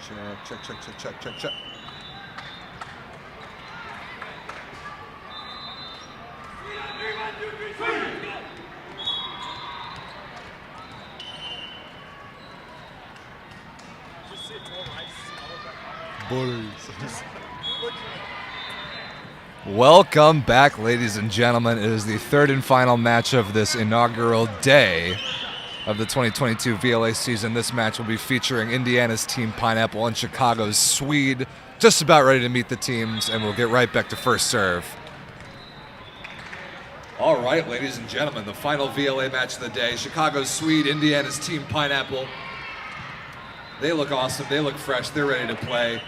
Check. Welcome back, ladies and gentlemen. It is the third and final match of this inaugural day of the 2022 VLA season. This match will be featuring Indiana's Team Pineapple and Chicago's Sweed. Just about ready to meet the teams, and we'll get right back to first serve. All right, ladies and gentlemen, the final VLA match of the day. Chicago's Sweed, Indiana's Team Pineapple. They look awesome. They look fresh. They're ready to play.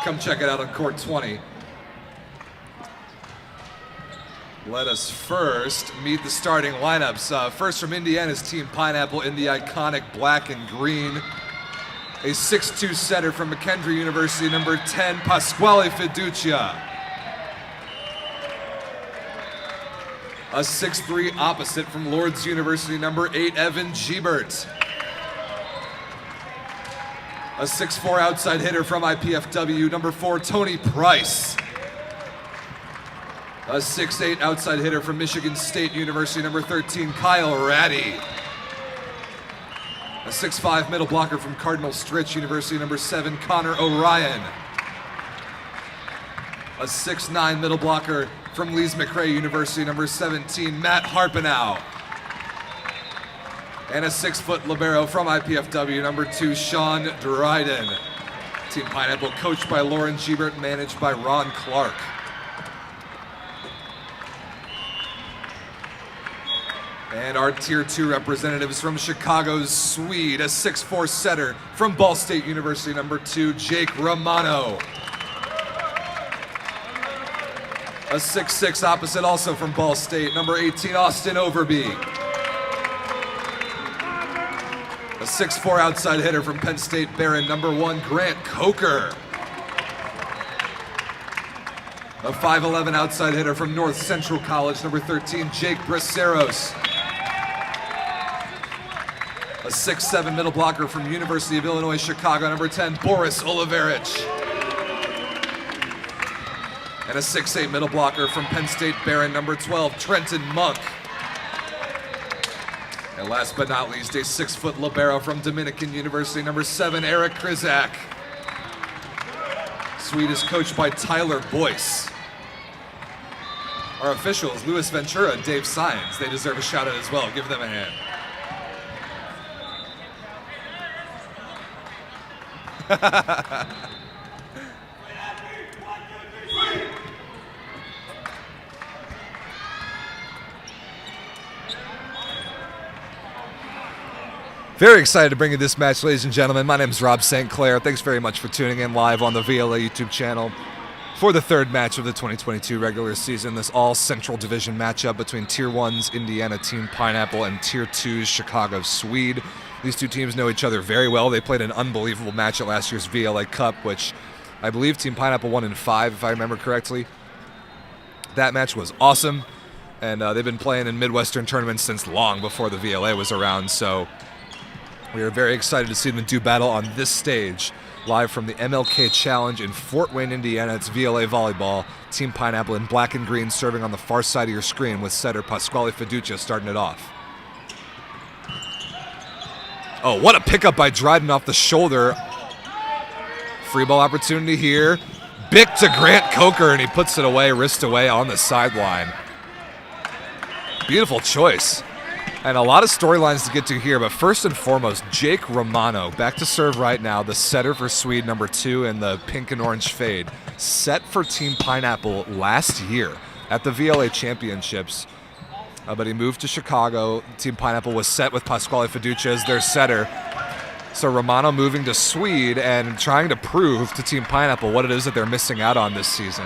Come check it out on court 20. Let us first meet the starting lineups. First from Indiana's Team Pineapple in the iconic black and green. A 6'2" setter from McKendree University, number 10, Pasquale Fiducia. A 6'3" opposite from Lord's University, number 8, Evan Giebert. A 6'4" outside hitter from IPFW, number 4, Tony Price. A 6'8" outside hitter from Michigan State University, number 13, Kyle Ratty. A 6'5" middle blocker from Cardinal Stritch University, number 7, Connor O'Ryan. A 6'9" middle blocker from Lees McRae University, number 17, Matt Harpenow. And a 6-foot libero from IPFW, number 2, Sean Dryden. Team Pineapple coached by Lauren Giebert, managed by Ron Clark. And our Tier 2 representatives from Chicago's Sweed, a 6'4" setter from Ball State University, number 2, Jake Romano. A 6'6" opposite also from Ball State, number 18, Austin Overby. A 6'4" outside hitter from Penn State Barron, number 1, Grant Coker. A 5'11" outside hitter from North Central College, number 13, Jake Braceros. A 6'7" middle blocker from University of Illinois Chicago, number 10, Boris Oliverich. And a 6'8" middle blocker from Penn State Barron, number 12, Trenton Monk. And last but not least, a 6-foot libero from Dominican University, number 7, Eric Krizak. Sweed is coached by Tyler Boyce. Our officials, Luis Ventura and Dave Sines, they deserve a shout out as well. Give them a hand. Very excited to bring you this match, ladies and gentlemen. My name is Rob St. Clair. Thanks very much for tuning in live on the VLA YouTube channel for the third match of the 2022 regular season. This all-Central Division matchup between Tier 1's Indiana Team Pineapple and Tier 2's Chicago Sweed. These two teams know each other very well. They played an unbelievable match at last year's VLA Cup, which I believe Team Pineapple won in 5, if I remember correctly. That match was awesome, and they've been playing in Midwestern tournaments since long before the VLA was around, so we are very excited to see them do battle on this stage, live from the MLK Challenge in Fort Wayne, Indiana. It's VLA Volleyball. Team Pineapple in black and green serving on the far side of your screen with setter Pasquale Fiducia starting it off. Oh, what a pickup by Dryden off the shoulder. Free ball opportunity here. Bick to Grant Coker, and he puts it away, wrist away on the sideline. Beautiful choice. And a lot of storylines to get to here, but first and foremost, Jake Romano, back to serve right now, the setter for Sweed, number 2 in the pink and orange fade. Set for Team Pineapple last year at the VLA Championships, but he moved to Chicago. Team Pineapple was set with Pasquale Fiducia as their setter. So Romano moving to Sweed and trying to prove to Team Pineapple what it is that they're missing out on this season.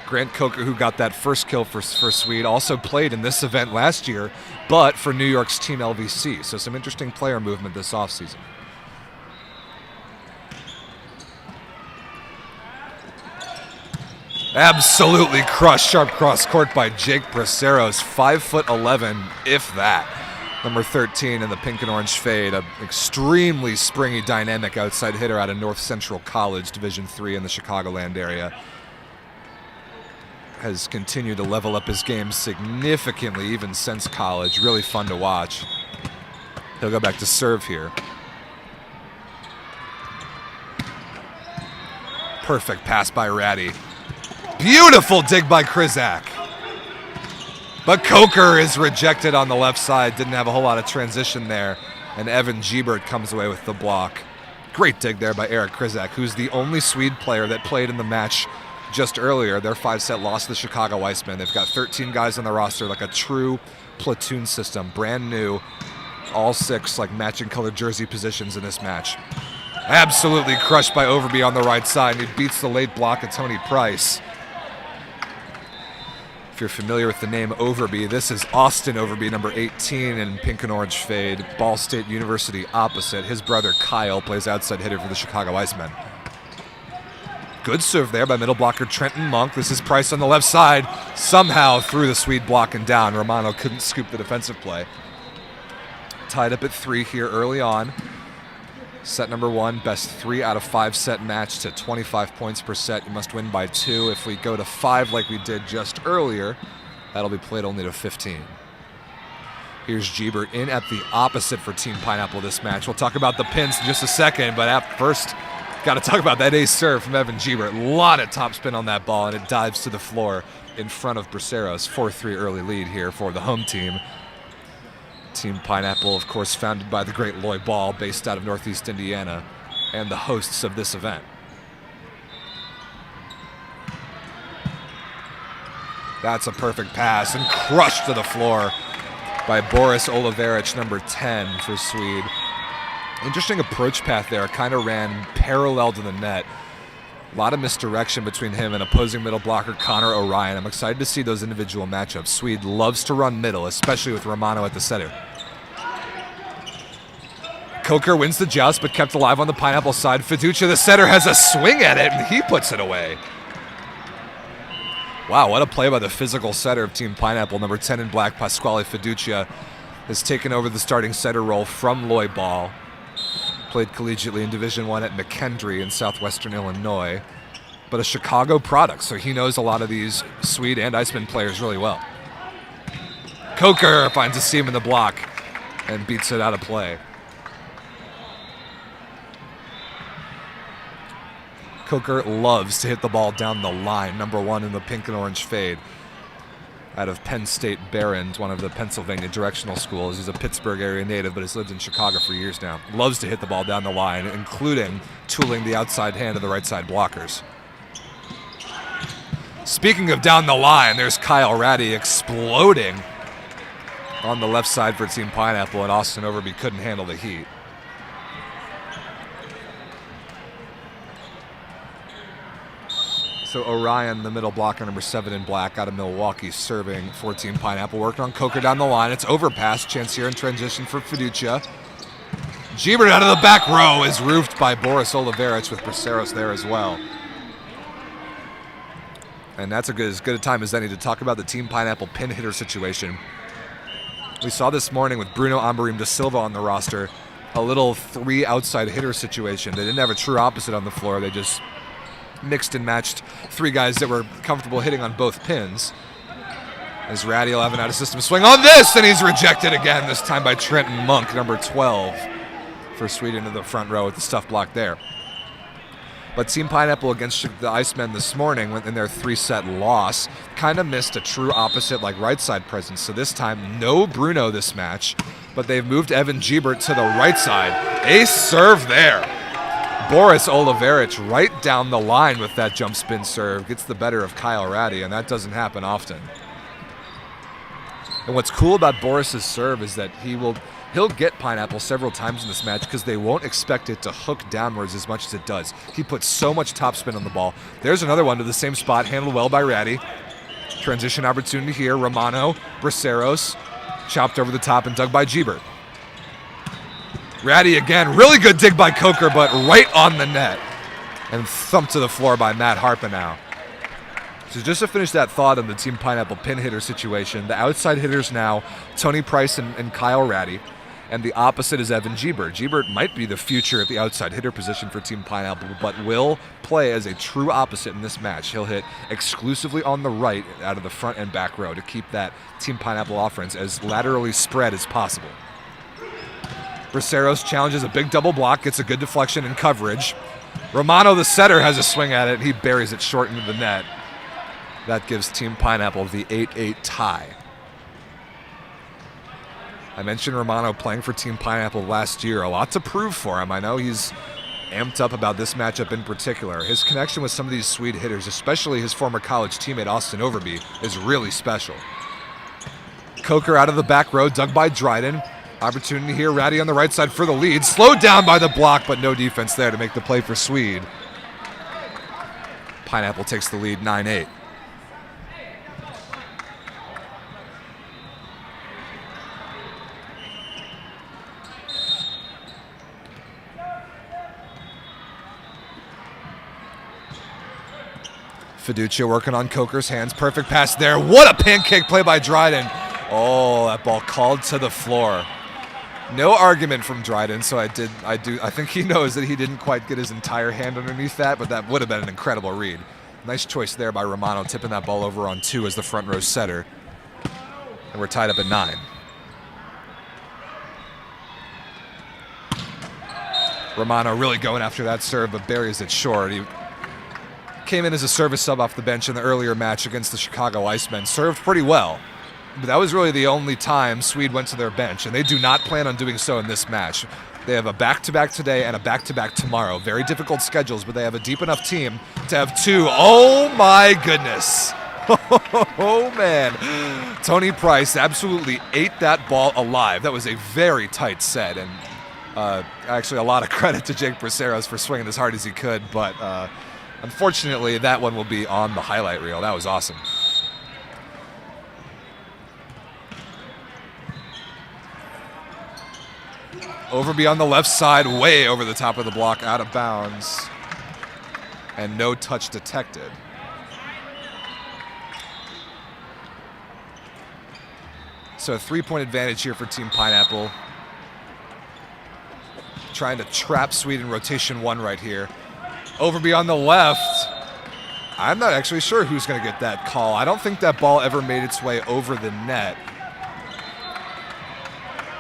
Grant Coker, who got that first kill for Sweed, also played in this event last year, but for New York's Team LVC. So some interesting player movement this offseason. Absolutely crushed, sharp cross court by Jake Braceros, 5'11", if that. Number 13 in the pink and orange fade, an extremely springy, dynamic outside hitter out of North Central College, Division III in the Chicagoland area. Has continued to level up his game significantly even since college. Really fun to watch. He'll go back to serve here. Perfect pass by Ratty. Beautiful dig by Krizak. But Coker is rejected on the left side. Didn't have a whole lot of transition there. And Evan Gebert comes away with the block. Great dig there by Eric Krizak, who's the only Swede player that played in the match just earlier. Their 5-set loss to the Chicago Icemen. They've got 13 guys on the roster, like a true platoon system. Brand new. All 6 like matching colored jersey positions in this match. Absolutely crushed by Overby on the right side. He beats the late block of Tony Price. If you're familiar with the name Overby, this is Austin Overby, number 18 in pink and orange fade. Ball State University opposite. His brother Kyle plays outside hitter for the Chicago Icemen. Good serve there by middle blocker Trenton Monk. This is Price on the left side. Somehow through the Swede block and down. Romano couldn't scoop the defensive play. Tied up at 3 here early on. Set number 1, best 3 out of 5 set match to 25 points per set. You must win by 2. If we go to 5 like we did just earlier, that'll be played only to 15. Here's Gebert in at the opposite for Team Pineapple this match. We'll talk about the pins in just a second, but at first, got to talk about that ace serve from Evan Gebert. A lot of topspin on that ball, and it dives to the floor in front of Braceros. 4-3 early lead here for the home team. Team Pineapple, of course, founded by the great Loy Ball, based out of Northeast Indiana, and the hosts of this event. That's a perfect pass, and crushed to the floor by Boris Oliverich, number 10 for Swede. Interesting approach path there, kind of ran parallel to the net. A lot of misdirection between him and opposing middle blocker Connor Orion. I'm excited to see those individual matchups. Swede loves to run middle, especially with Romano at the center. Coker wins the joust, but kept alive on the Pineapple side. Fiducia, the center, has a swing at it, and he puts it away. Wow, what a play by the physical setter of Team Pineapple. Number 10 in black, Pasquale Fiducia, has taken over the starting setter role from Loy Ball. Played collegiately in Division I at McKendree in southwestern Illinois, but a Chicago product, so he knows a lot of these Swede and Iceman players really well. Coker finds a seam in the block and beats it out of play. Coker loves to hit the ball down the line, number 1 in the pink and orange fade. Out of Penn State Barons, one of the Pennsylvania directional schools. He's a Pittsburgh area native, but has lived in Chicago for years now. Loves to hit the ball down the line, including tooling the outside hand of the right side blockers. Speaking of down the line, there's Kyle Ratty exploding on the left side for Team Pineapple, and Austin Overby couldn't handle the heat. So Orion, the middle blocker, number 7 in black, out of Milwaukee, serving for Team Pineapple. Working on Coker down the line. It's overpass. Chance here in transition for Fiducia. Gebert out of the back row is roofed by Boris Oliverich with Braceros there as well. And that's as good a time as any to talk about the Team Pineapple pin hitter situation. We saw this morning with Bruno Ambarim da Silva on the roster, a little 3 outside hitter situation. They didn't have a true opposite on the floor. They just mixed and matched 3 guys that were comfortable hitting on both pins. As Ratty will have an out-of-system swing on this, and he's rejected again, this time by Trenton Monk, number 12, for Sweden into the front row with the stuff block there. But Team Pineapple against the Icemen this morning in their 3-set loss kind of missed a true opposite like right side presence. So this time, no Bruno this match, but they've moved Evan Gebert to the right side. Ace serve there. Boris Oliverich right down the line with that jump spin serve. Gets the better of Kyle Ratty, and that doesn't happen often. And what's cool about Boris's serve is that he'll get Pineapple several times in this match because they won't expect it to hook downwards as much as it does. He puts so much topspin on the ball. There's another one to the same spot, handled well by Ratty. Transition opportunity here. Romano, Braceros, chopped over the top and dug by Gebert. Ratty again, really good dig by Coker, but right on the net. And thumped to the floor by Matt Harpenow. So just to finish that thought on the Team Pineapple pin hitter situation, the outside hitters now, Tony Price and Kyle Ratty, and the opposite is Evan Gebert. Gebert might be the future at the outside hitter position for Team Pineapple, but will play as a true opposite in this match. He'll hit exclusively on the right out of the front and back row to keep that Team Pineapple offense as laterally spread as possible. Braceros challenges a big double block, gets a good deflection and coverage. Romano, the setter, has a swing at it. He buries it short into the net. That gives Team Pineapple the 8-8 tie. I mentioned Romano playing for Team Pineapple last year. A lot to prove for him. I know he's amped up about this matchup in particular. His connection with some of these Swede hitters, especially his former college teammate Austin Overby, is really special. Coker out of the back row, dug by Dryden. Opportunity here, Ratty on the right side for the lead. Slowed down by the block, but no defense there to make the play for Swede. Pineapple takes the lead 9-8. Fiducia working on Coker's hands. Perfect pass there. What a pancake play by Dryden. Oh, that ball called to the floor. No argument from Dryden, so I think he knows that he didn't quite get his entire hand underneath that, but that would have been an incredible read. Nice choice there by Romano, tipping that ball over on 2 as the front row setter. And we're tied up at 9. Romano really going after that serve, but buries it short. He came in as a service sub off the bench in the earlier match against the Chicago Icemen. Served pretty well, but that was really the only time Swede went to their bench, and they do not plan on doing so in this match. They have a back-to-back today and a back-to-back tomorrow. Very difficult schedules, but they have a deep enough team to have 2. Oh, my goodness. Oh, man. Tony Price absolutely ate that ball alive. That was a very tight set, and actually a lot of credit to Jake Braceros for swinging as hard as he could, but unfortunately, that one will be on the highlight reel. That was awesome. Overby on the left side, way over the top of the block, out of bounds. And no touch detected. So a 3-point advantage here for Team Pineapple. Trying to trap Swede in rotation 1 right here. Overby on the left. I'm not actually sure who's going to get that call. I don't think that ball ever made its way over the net.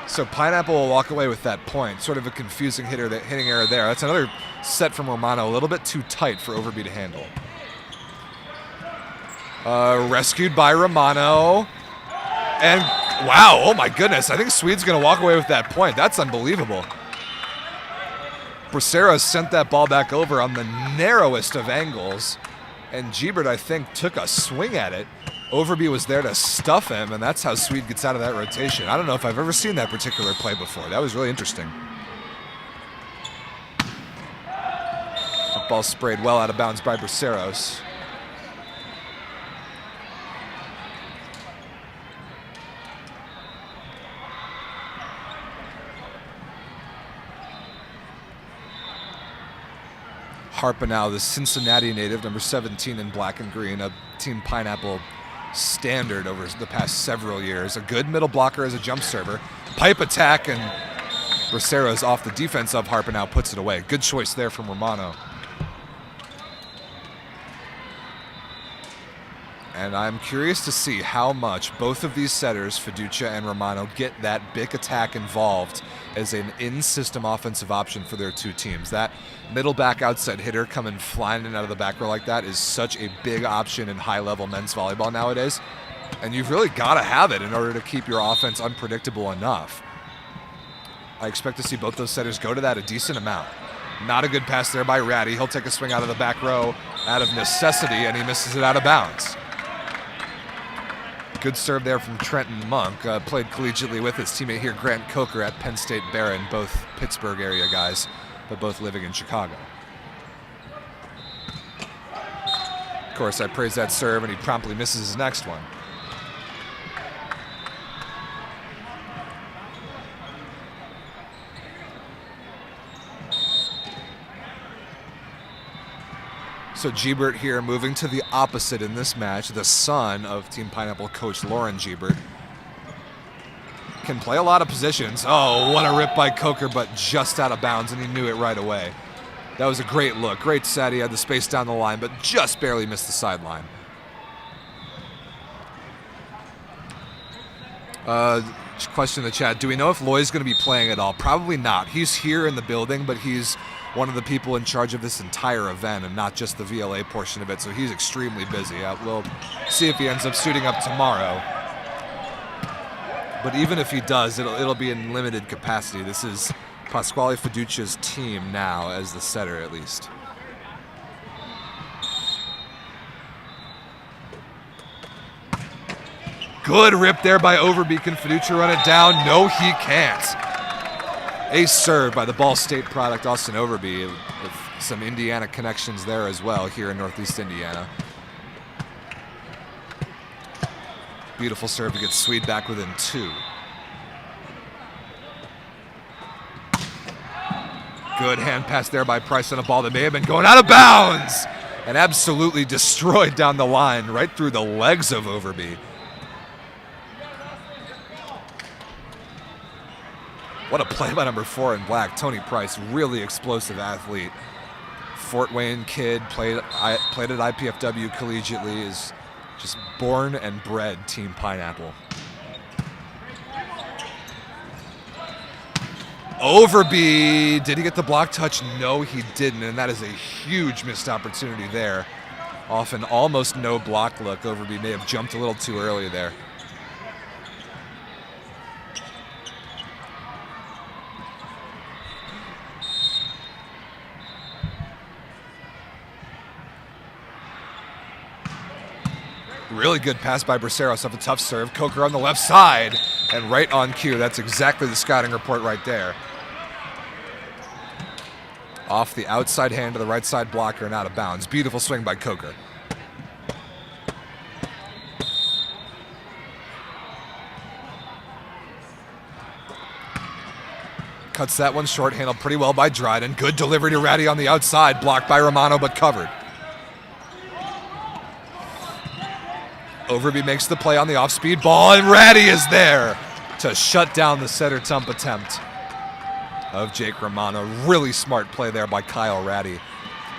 So Pineapple will walk away with that point. Sort of a confusing hitting error there. That's another set from Romano. A little bit too tight for Overby to handle. Rescued by Romano. And wow, oh my goodness. I think Swede's going to walk away with that point. That's unbelievable. Braceros sent that ball back over on the narrowest of angles, and Gebert, I think, took a swing at it. Overby was there to stuff him, and that's how Swede gets out of that rotation. I don't know if I've ever seen that particular play before. That was really interesting. That ball sprayed well out of bounds by Braceros. Harpenow, the Cincinnati native, number 17 in black and green, a Team Pineapple standard over the past several years. A good middle blocker as a jump server. Pipe attack, and Braceros off the defense of Harpenow puts it away. Good choice there from Romano. And I'm curious to see how much both of these setters, Fiducia and Romano, get that big attack involved as an in-system offensive option for their two teams. That middle back outside hitter coming flying in out of the back row like that is such a big option in high-level men's volleyball nowadays. And you've really got to have it in order to keep your offense unpredictable enough. I expect to see both those setters go to that a decent amount. Not a good pass there by Ratty. He'll take a swing out of the back row out of necessity, and he misses it out of bounds. Good serve there from Trenton Monk. Played collegiately with his teammate here, Grant Coker, at Penn State Barron, both Pittsburgh area guys, but both living in Chicago. Of course, I praise that serve, and he promptly misses his next one. So Gebert here moving to the opposite in this match. The son of Team Pineapple coach Lauren Gebert. Can play a lot of positions. Oh, what a rip by Coker, but just out of bounds, and he knew it right away. That was a great look. Great set. He had the space down the line, but just barely missed the sideline. Question in the chat. Do we know if Loy's going to be playing at all? Probably not. He's here in the building, but he's one of the people in charge of this entire event and not just the VLA portion of it, so he's extremely busy. We'll see if he ends up suiting up tomorrow. But even if he does, it'll be in limited capacity. This is Pasquale Fiducia's team now as the setter, at least. Good rip there by Overby. Can Fiducia run it down? No, he can't. Ace serve by the Ball State product, Austin Overby, with some Indiana connections there as well here in Northeast Indiana. Beautiful serve to get Sweed back within 2. Good hand pass there by Price on a ball that may have been going out of bounds and absolutely destroyed down the line right through the legs of Overby. What a play by number 4 in black, Tony Price, really explosive athlete. Fort Wayne kid, played at IPFW collegiately, is just born and bred Team Pineapple. Overby, did he get the block touch? No, he didn't, and that is a huge missed opportunity there. Off an almost no block look, Overby may have jumped a little too early there. Really good pass by Braceros off a tough serve. Coker on the left side and right on cue. That's exactly the scouting report right there. Off the outside hand to the right side blocker and out of bounds. Beautiful swing by Coker. Cuts that one short, handled pretty well by Dryden. Good delivery to Ratty on the outside. Blocked by Romano, but covered. Overby makes the play on the off-speed ball, and Ratty is there to shut down the center tump attempt of Jake Romano. Really smart play there by Kyle Ratty,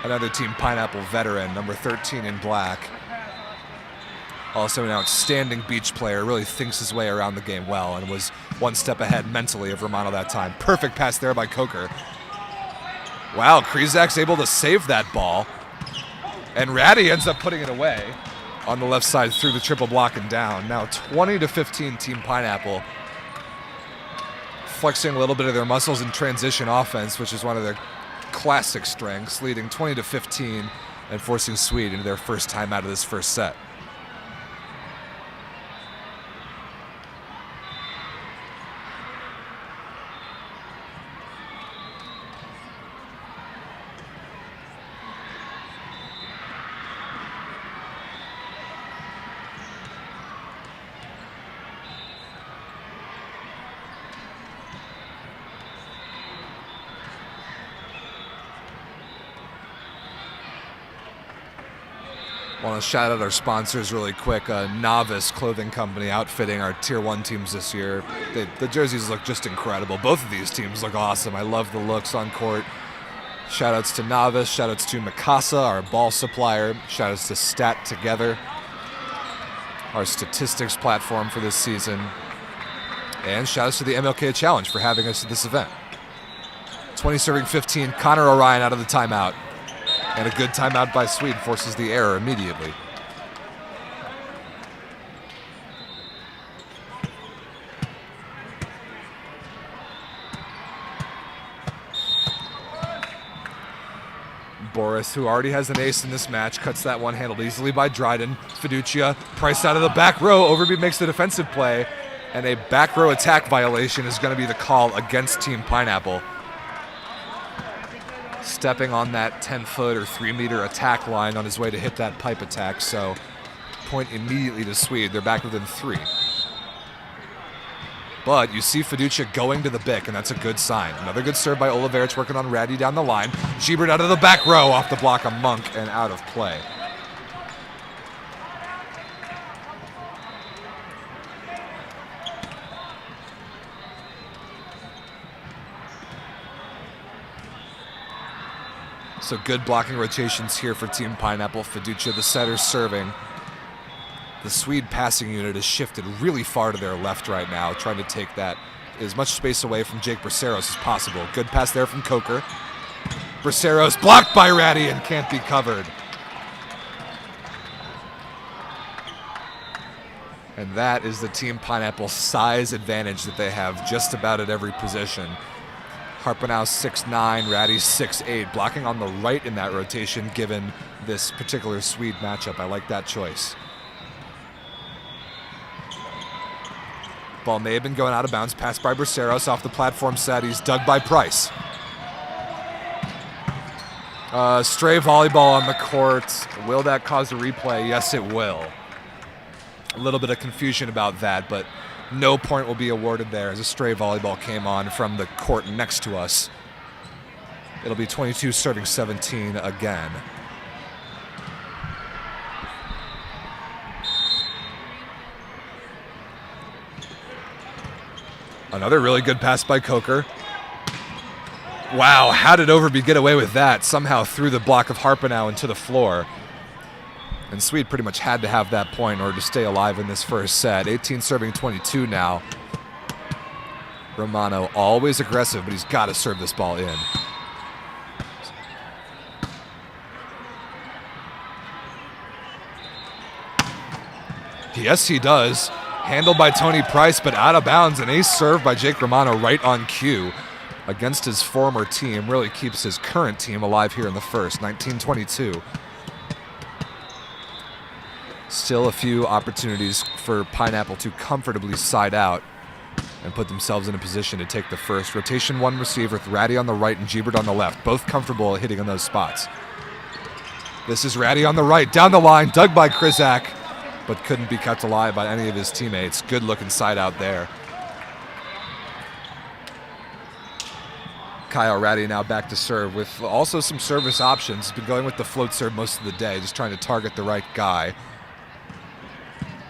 another Team Pineapple veteran, number 13 in black. Also an outstanding beach player, really thinks his way around the game well and was one step ahead mentally of Romano that time. Perfect pass there by Coker. Wow, Krizak's able to save that ball, and Ratty ends up putting it away on the left side through the triple block and down. Now 20-15 Team Pineapple, flexing a little bit of their muscles in transition offense, which is one of their classic strengths, leading 20-15 and forcing Sweed into their first time out of this first set. Want to shout out our sponsors really quick. Novice Clothing Company outfitting our Tier 1 teams this year. The jerseys look just incredible. Both of these teams look awesome. I love the looks on court. Shout outs to Novice. Shout outs to Mikasa, our ball supplier. Shout outs to Stat Together, our statistics platform for this season. And shout outs to the MLK Challenge for having us at this event. 20 serving 15. Connor Orion out of the timeout. And a good timeout by Sweed forces the error immediately. Boris, who already has an ace in this match, cuts that one, handled easily by Dryden. Fiducia, Price out of the back row. Overby makes the defensive play, and a back row attack violation is going to be the call against Team Pineapple. Stepping on that 10-foot or 3-meter attack line on his way to hit that pipe attack, so point immediately to Sweed. They're back within 3. But you see Fiducia going to the bick, and that's a good sign. Another good serve by Oliveirich working on Ratty down the line. Giebert out of the back row off the block of Monk and out of play. So good blocking rotations here for Team Pineapple. Fiducia, the setter, serving. The Swede passing unit has shifted really far to their left right now, trying to take that as much space away from Jake Braceros as possible. Good pass there from Coker. Braceros blocked by Ratty and can't be covered. And that is the Team Pineapple size advantage that they have just about at every position. Harpenau 6'9", Ratty 6'8", blocking on the right in that rotation given this particular Swede matchup. I like that choice. Ball may have been going out of bounds. Passed by Braceros off the platform set. He's dug by Price. Stray volleyball on the court. Will that cause a replay? Yes, it will. A little bit of confusion about that, but no point will be awarded there as a stray volleyball came on from the court next to us. It'll be 22 serving 17 again. Another really good pass by Coker. Wow, how did Overby get away with that? Somehow threw the block of Harpenau into the floor. And Swede pretty much had to have that point in order to stay alive in this first set. 18 serving 22 now. Romano always aggressive, but he's got to serve this ball in. Yes, he does. Handled by Tony Price, but out of bounds. An ace serve by Jake Romano right on cue against his former team. Really keeps his current team alive here in the first. 19-22. Still a few opportunities for Pineapple to comfortably side out and put themselves in a position to take the first. Rotation one receiver with Ratty on the right and Giebert on the left. Both comfortable at hitting on those spots. This is Ratty on the right, down the line, dug by Krizak, but couldn't be kept alive by any of his teammates. Good looking side out there. Kyle Ratty now back to serve with also some service options. Been going with the float serve most of the day, just trying to target the right guy.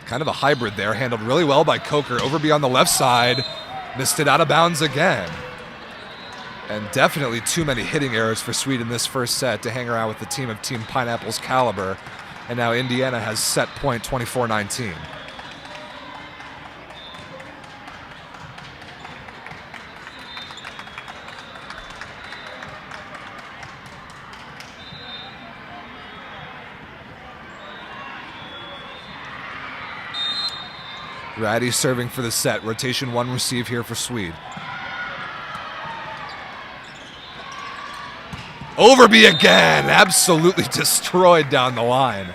Kind of a hybrid there, handled really well by Coker. Overby on the left side, missed it out of bounds again. And definitely too many hitting errors for Swede in this first set to hang around with the team of Team Pineapple's caliber. And now Indiana has set point 24-19. Ratty serving for the set. Rotation one receive here for Swede. Overby again, absolutely destroyed down the line.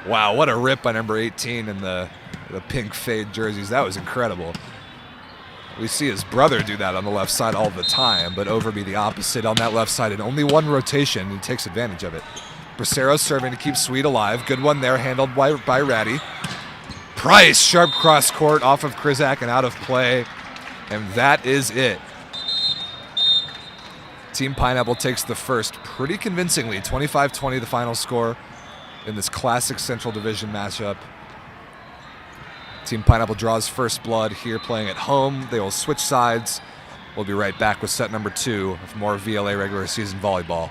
Wow, what a rip by number 18 in the pink fade jerseys. That was incredible. We see his brother do that on the left side all the time, but Overby the opposite on that left side in only one rotation. He takes advantage of it. Braceros serving to keep Swede alive. Good one there, handled by Ratty. Price, sharp cross court off of Krizak and out of play. And that is it. Team Pineapple takes the first pretty convincingly. 25-20 the final score in this classic Central Division matchup. Team Pineapple draws first blood here playing at home. They will switch sides. We'll be right back with set number 2 of more VLA regular season volleyball.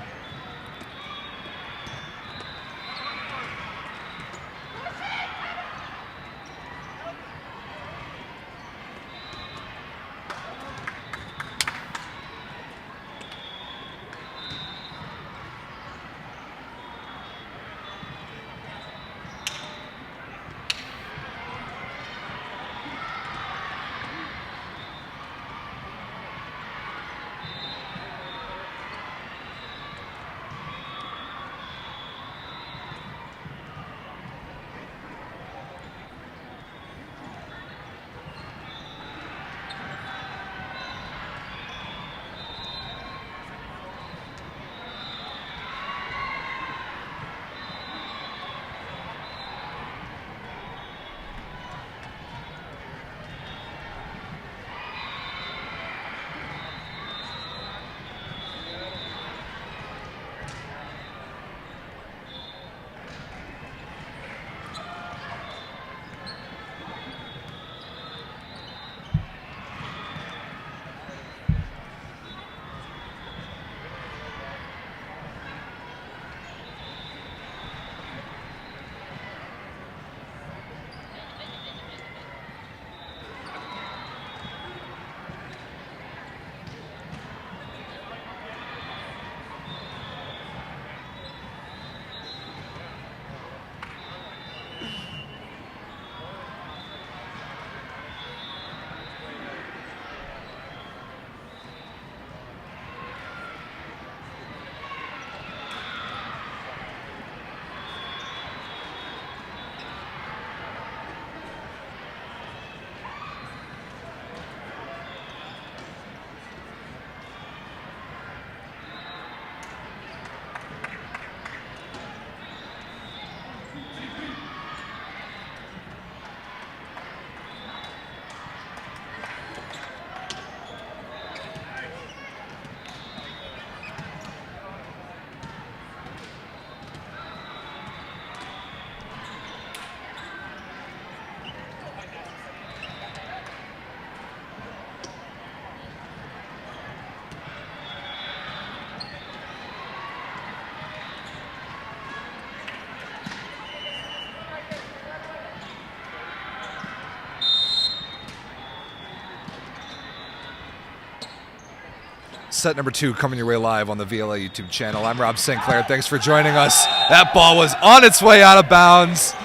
set number 2 coming your way live on the VLA YouTube channel. I'm Rob St. Clair. Thanks for joining us. That ball was on its way out of bounds,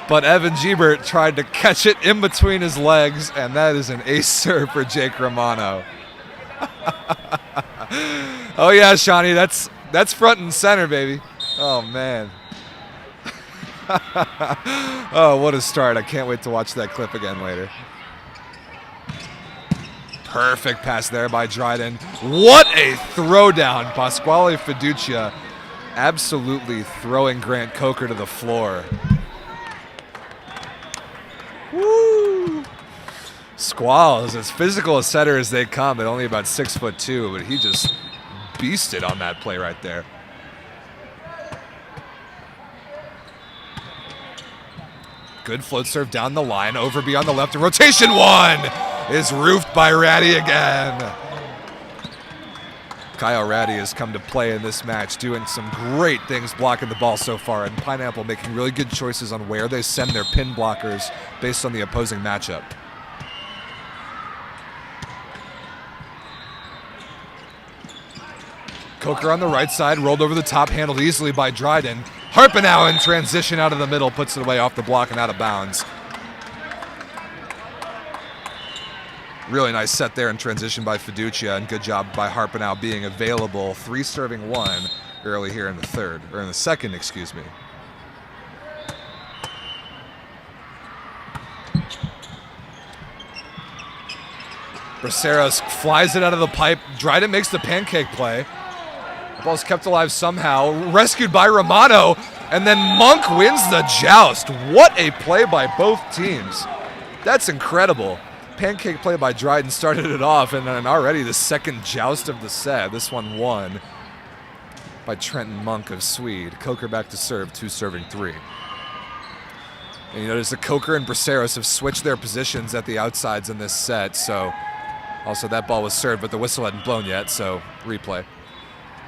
but Evan Gebert tried to catch it in between his legs, and that is an ace serve for Jake Romano. Oh yeah, Shawnee, that's front and center, baby. Oh man. Oh, what a start. I can't wait to watch that clip again later. Perfect pass there by Dryden. What a throwdown. Pasquale Fiducia absolutely throwing Grant Coker to the floor. Woo! Squall is as physical a setter as they come at only about 6'2", but he just beasted on that play right there. Good float serve down the line, Overby on the left, and rotation one is roofed by Ratty again. Kyle Ratty has come to play in this match, doing some great things blocking the ball so far, and Pineapple making really good choices on where they send their pin blockers based on the opposing matchup. Coker on the right side, rolled over the top, handled easily by Dryden. Harpenau in transition out of the middle, puts it away off the block and out of bounds. Really nice set there in transition by Fiducia, and good job by Harpenau being available. 3 serving 1 early here in the second, excuse me. Braceros flies it out of the pipe. Dryden makes the pancake play. The ball's kept alive somehow, rescued by Romano, and then Monk wins the joust. What a play by both teams. That's incredible. Pancake play by Dryden started it off, and then already the second joust of the set. This one won by Trenton Monk of Sweed. Coker back to serve, 2 serving 3. And you notice that Coker and Braceros have switched their positions at the outsides in this set, so also that ball was served, but the whistle hadn't blown yet, so replay.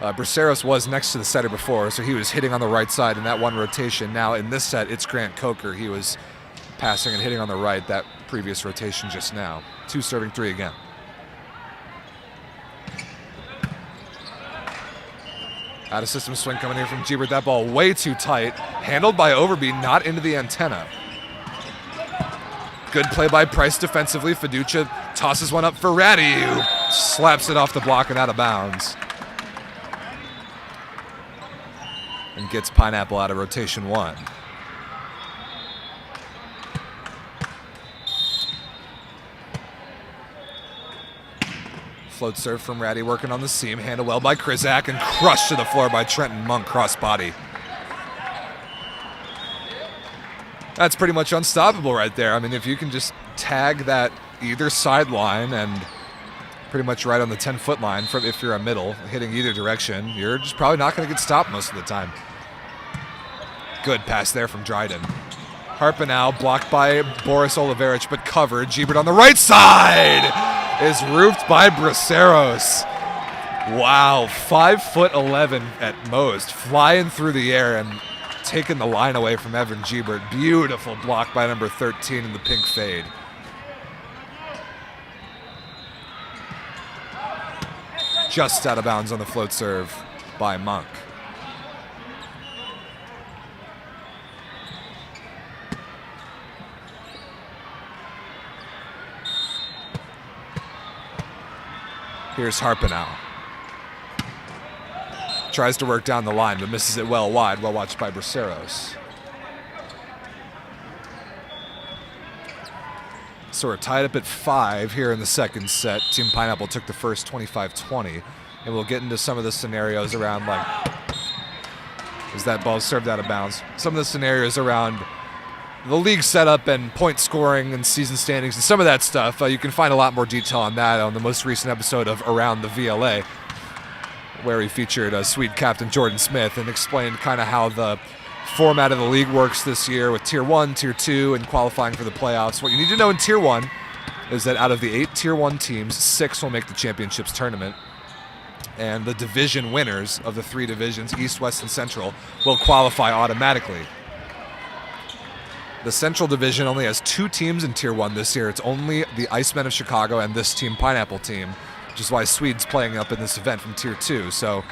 Braceros was next to the setter before, so he was hitting on the right side in that one rotation. Now in this set, it's Grant Coker. He was passing and hitting on the right that previous rotation just now. 2 serving 3 again. Out of system swing coming here from Gebert. That ball way too tight. Handled by Overby, not into the antenna. Good play by Price defensively. Fiducia tosses one up for Ratty, who slaps it off the block and out of bounds. And gets Pineapple out of rotation 1. Float serve from Ratty working on the seam. Handled well by Krizak and crushed to the floor by Trenton Monk crossbody. That's pretty much unstoppable right there. I mean, if you can just tag that either sideline and pretty much right on the 10-foot line, from if you're a middle, hitting either direction, you're just probably not going to get stopped most of the time. Good pass there from Dryden. Harpenau blocked by Boris Oliverich, but covered. Gebert on the right side is roofed by Braceros. Wow, 5'11" at most, flying through the air and taking the line away from Evan Gebert. Beautiful block by number 13 in the pink fade. Just out of bounds on the float serve by Monk. Here's Harpenau. Tries to work down the line, but misses it well wide, well watched by Braceros. So we're tied up at 5 here in the second set. Team Pineapple took the first 25-20. And we'll get into some of the scenarios around, like, as that ball served out of bounds. Some of the scenarios around the league setup and point scoring and season standings and some of that stuff. You can find a lot more detail on that on the most recent episode of Around the VLA, where he featured Sweed captain Jordan Smith and explained kind of how the format of the league works this year with Tier 1, Tier 2, and qualifying for the playoffs. What you need to know in Tier 1 is that out of the 8 Tier 1 teams, 6 will make the championships tournament. And the division winners of the 3 divisions, East, West, and Central, will qualify automatically. The Central Division only has 2 teams in Tier 1 this year. It's only the Icemen of Chicago and this Team Pineapple team. which is why Sweed's playing up in this event from Tier 2. So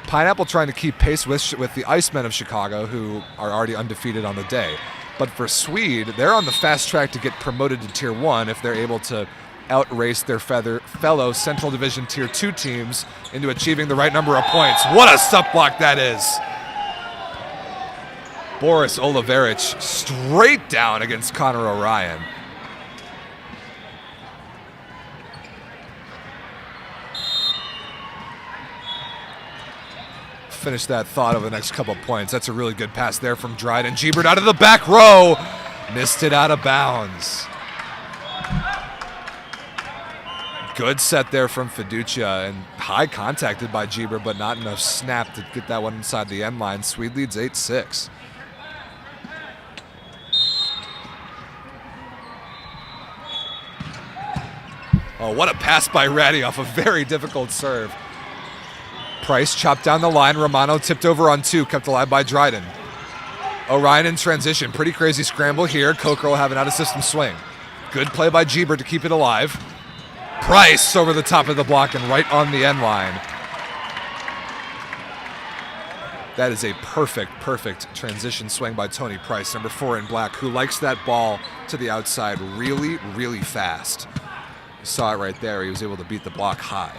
Pineapple trying to keep pace with the Icemen of Chicago, who are already undefeated on the day. But for Swede, they're on the fast track to get promoted to Tier 1 if they're able to outrace their fellow Central Division Tier 2 teams into achieving the right number of points. What a sup block that is! Boris Oliverich straight down against Connor Orion. Finish that thought over the next couple points. That's a really good pass there from Dryden. Gebert out of the back row. Missed it out of bounds. Good set there from Fiducia, and high contacted by Gebert, but not enough snap to get that one inside the end line. Swede leads 8-6. Oh, what a pass by Ratty off a very difficult serve. Price chopped down the line. Romano tipped over on 2, kept alive by Dryden. Orion in transition. Pretty crazy scramble here. Coker will have an out-of-system swing. Good play by Gebert to keep it alive. Price over the top of the block and right on the end line. That is a perfect transition swing by Tony Price, number 4 in black, who likes that ball to the outside really, really fast. You saw it right there. He was able to beat the block high.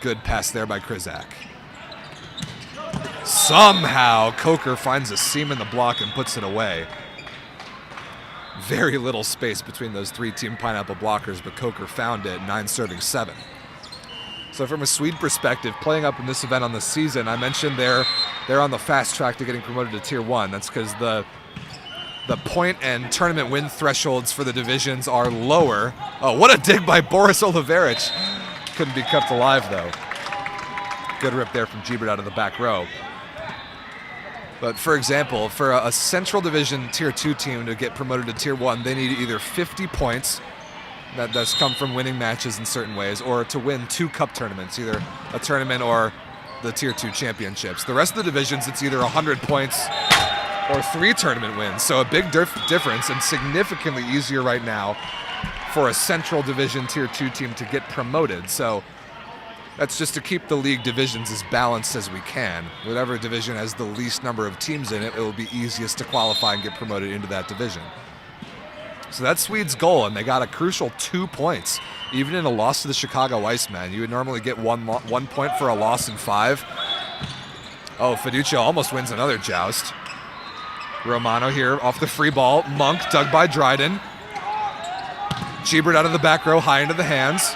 Good pass there by Krizak. Somehow, Coker finds a seam in the block and puts it away. Very little space between those 3 Team Pineapple blockers, but Coker found it, 9 serving 7. So from a Swede perspective, playing up in this event on the season, I mentioned they're on the fast track to getting promoted to Tier 1. That's because the point and tournament win thresholds for the divisions are lower. Oh, what a dig by Boris Oliverich. Couldn't be kept alive, though. Good rip there from Gebert out of the back row. But for example, for a Central Division Tier 2 team to get promoted to Tier 1, they need either 50 points, that's come from winning matches in certain ways, or to win 2 cup tournaments, either a tournament or the Tier 2 championships. The rest of the divisions, it's either 100 points or 3 tournament wins. So a big difference, and significantly easier right now for a Central Division Tier 2 team to get promoted. So that's just to keep the league divisions as balanced as we can. Whatever division has the least number of teams in it, it will be easiest to qualify and get promoted into that division. So that's Swede's goal, and they got a crucial 2 points. Even in a loss to the Chicago Icemen, you would normally get 1 point for a loss in 5. Oh, Fiducia almost wins another joust. Romano here off the free ball. Monk dug by Dryden. Gebert out of the back row, high into the hands.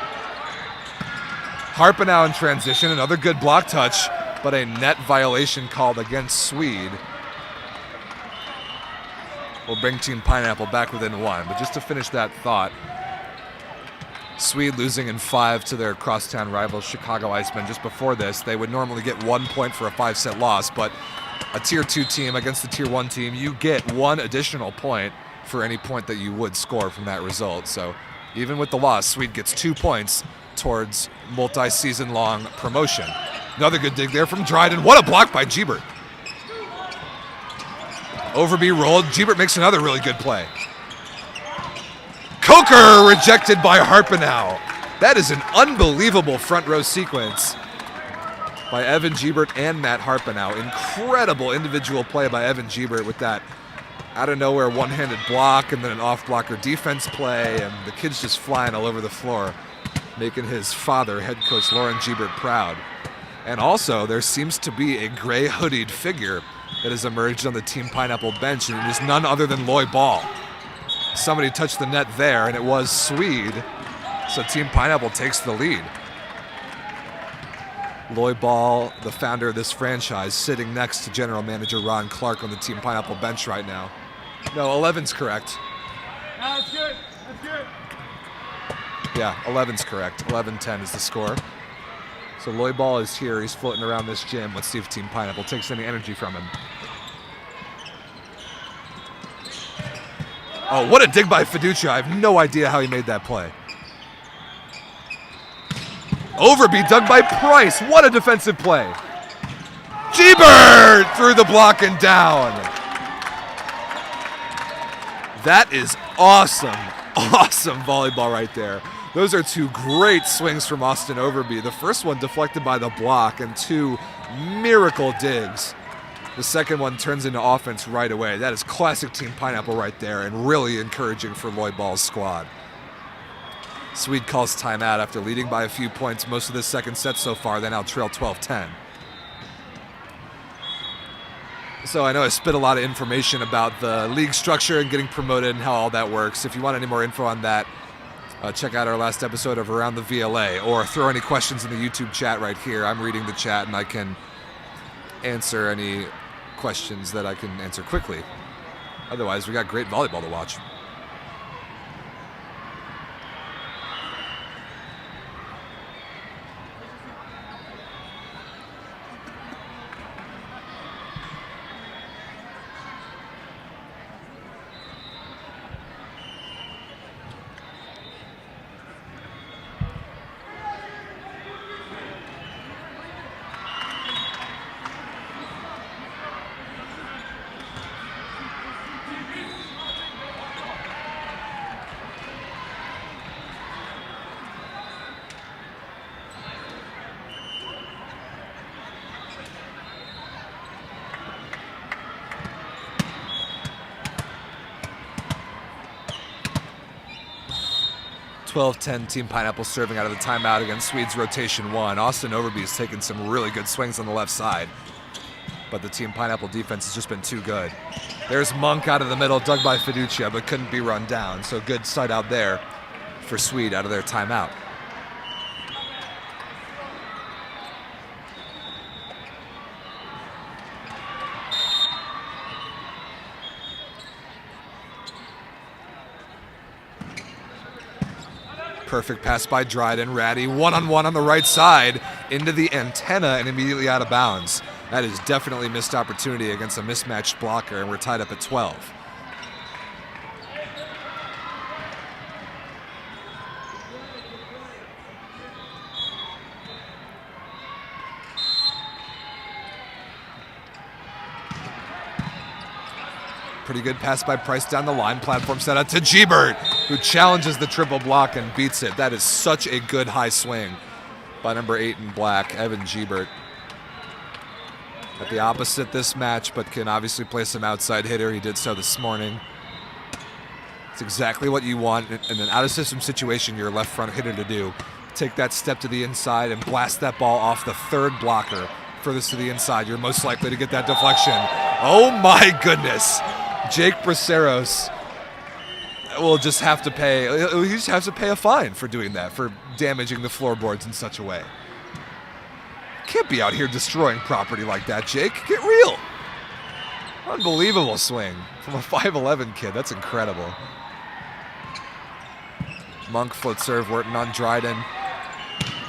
Harpenau in transition, another good block touch, but a net violation called against Swede. Will bring Team Pineapple back within 1. But just to finish that thought, Swede losing in 5 to their crosstown rivals, Chicago Icemen. Just before this, they would normally get 1 point for a 5-set loss, but a Tier 2 team against the Tier 1 team, you get 1 additional point for any point that you would score from that result. So even with the loss, Swede gets 2 points towards multi-season long promotion. Another good dig there from Dryden. What a block by Gebert. Overby rolled. Gebert makes another really good play. Coker rejected by Harpenau. That is an unbelievable front row sequence by Evan Gebert and Matt Harpenau. Incredible individual play by Evan Gebert with that out of nowhere one-handed block and then an off-blocker defense play, and the kid's just flying all over the floor, making his father, head coach Lauren Gebert, proud. And also, there seems to be a gray hoodied figure that has emerged on the Team Pineapple bench, and it is none other than Loy Ball. Somebody touched the net there, and it was Swede, so Team Pineapple takes the lead. Loy Ball, the founder of this franchise, sitting next to General Manager Ron Clark on the Team Pineapple bench right now. No, 11's correct. No, that's good. That's good. Yeah, 11's correct. 11-10 is the score. So Loy Ball is here. He's floating around this gym. Let's see if Team Pineapple takes any energy from him. Oh, what a dig by Fiducia. I have no idea how he made that play. Overby dug by Price. What a defensive play. Gebert through the block and down. That is awesome, awesome volleyball right there. Those are two great swings from Austin Overby. The first one deflected by the block and two miracle digs. The second one turns into offense right away. That is classic Team Pineapple right there and really encouraging for Lloyd Ball's squad. Sweed calls timeout after leading by a few points most of the second set so far. They now trail 12-10. So I know I spit a lot of information about the league structure and getting promoted and how all that works. If you want any more info on that, check out our last episode of Around the VLA, or throw any questions in the YouTube chat right here. I'm reading the chat and I can answer any questions that I can answer quickly. Otherwise, we got great volleyball to watch. 12-10 Team Pineapple serving out of the timeout against Swede's rotation one. Austin Overby's taken some really good swings on the left side, but the Team Pineapple defense has just been too good. There's Monk out of the middle, dug by Fiducia, but couldn't be run down. So good sight out there for Swede out of their timeout. Perfect pass by Dryden. Ratty one-on-one on the right side into the antenna and immediately out of bounds. That is definitely missed opportunity against a mismatched blocker, and we're tied up at 12. Pretty good pass by Price down the line. Platform set out to Gebert, who challenges the triple block and beats it. That is such a good high swing by number 8 in black, Evan Gebert. At the opposite this match, but can obviously play some outside hitter. He did so this morning. It's exactly what you want in an out-of-system situation, your left front hitter to do. Take that step to the inside and blast that ball off the third blocker furthest to the inside. You're most likely to get that deflection. Oh my goodness. Jake Braceros will just have to pay. He just has to pay a fine for doing that, for damaging the floorboards in such a way. Can't be out here destroying property like that, Jake. Get real. Unbelievable swing from a 5'11 kid. That's incredible. Monk foot serve working on Dryden.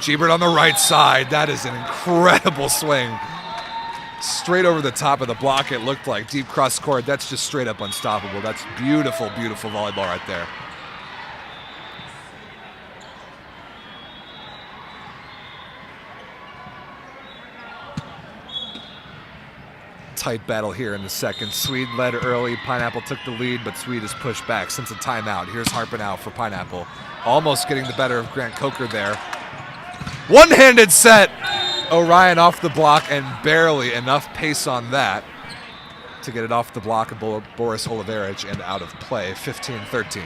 Gebert on the right side. That is an incredible swing. Straight over the top of the block, it looked like. Deep cross court, that's just straight up unstoppable. That's beautiful, beautiful volleyball right there. Tight battle here in the second. Swede led early. Pineapple took the lead, but Swede is pushed back since a timeout. Here's Harpenau for Pineapple. Almost getting the better of Grant Coker there. One-handed set. Orion off the block and barely enough pace on that to get it off the block of Boris Oliverich and out of play, 15-13.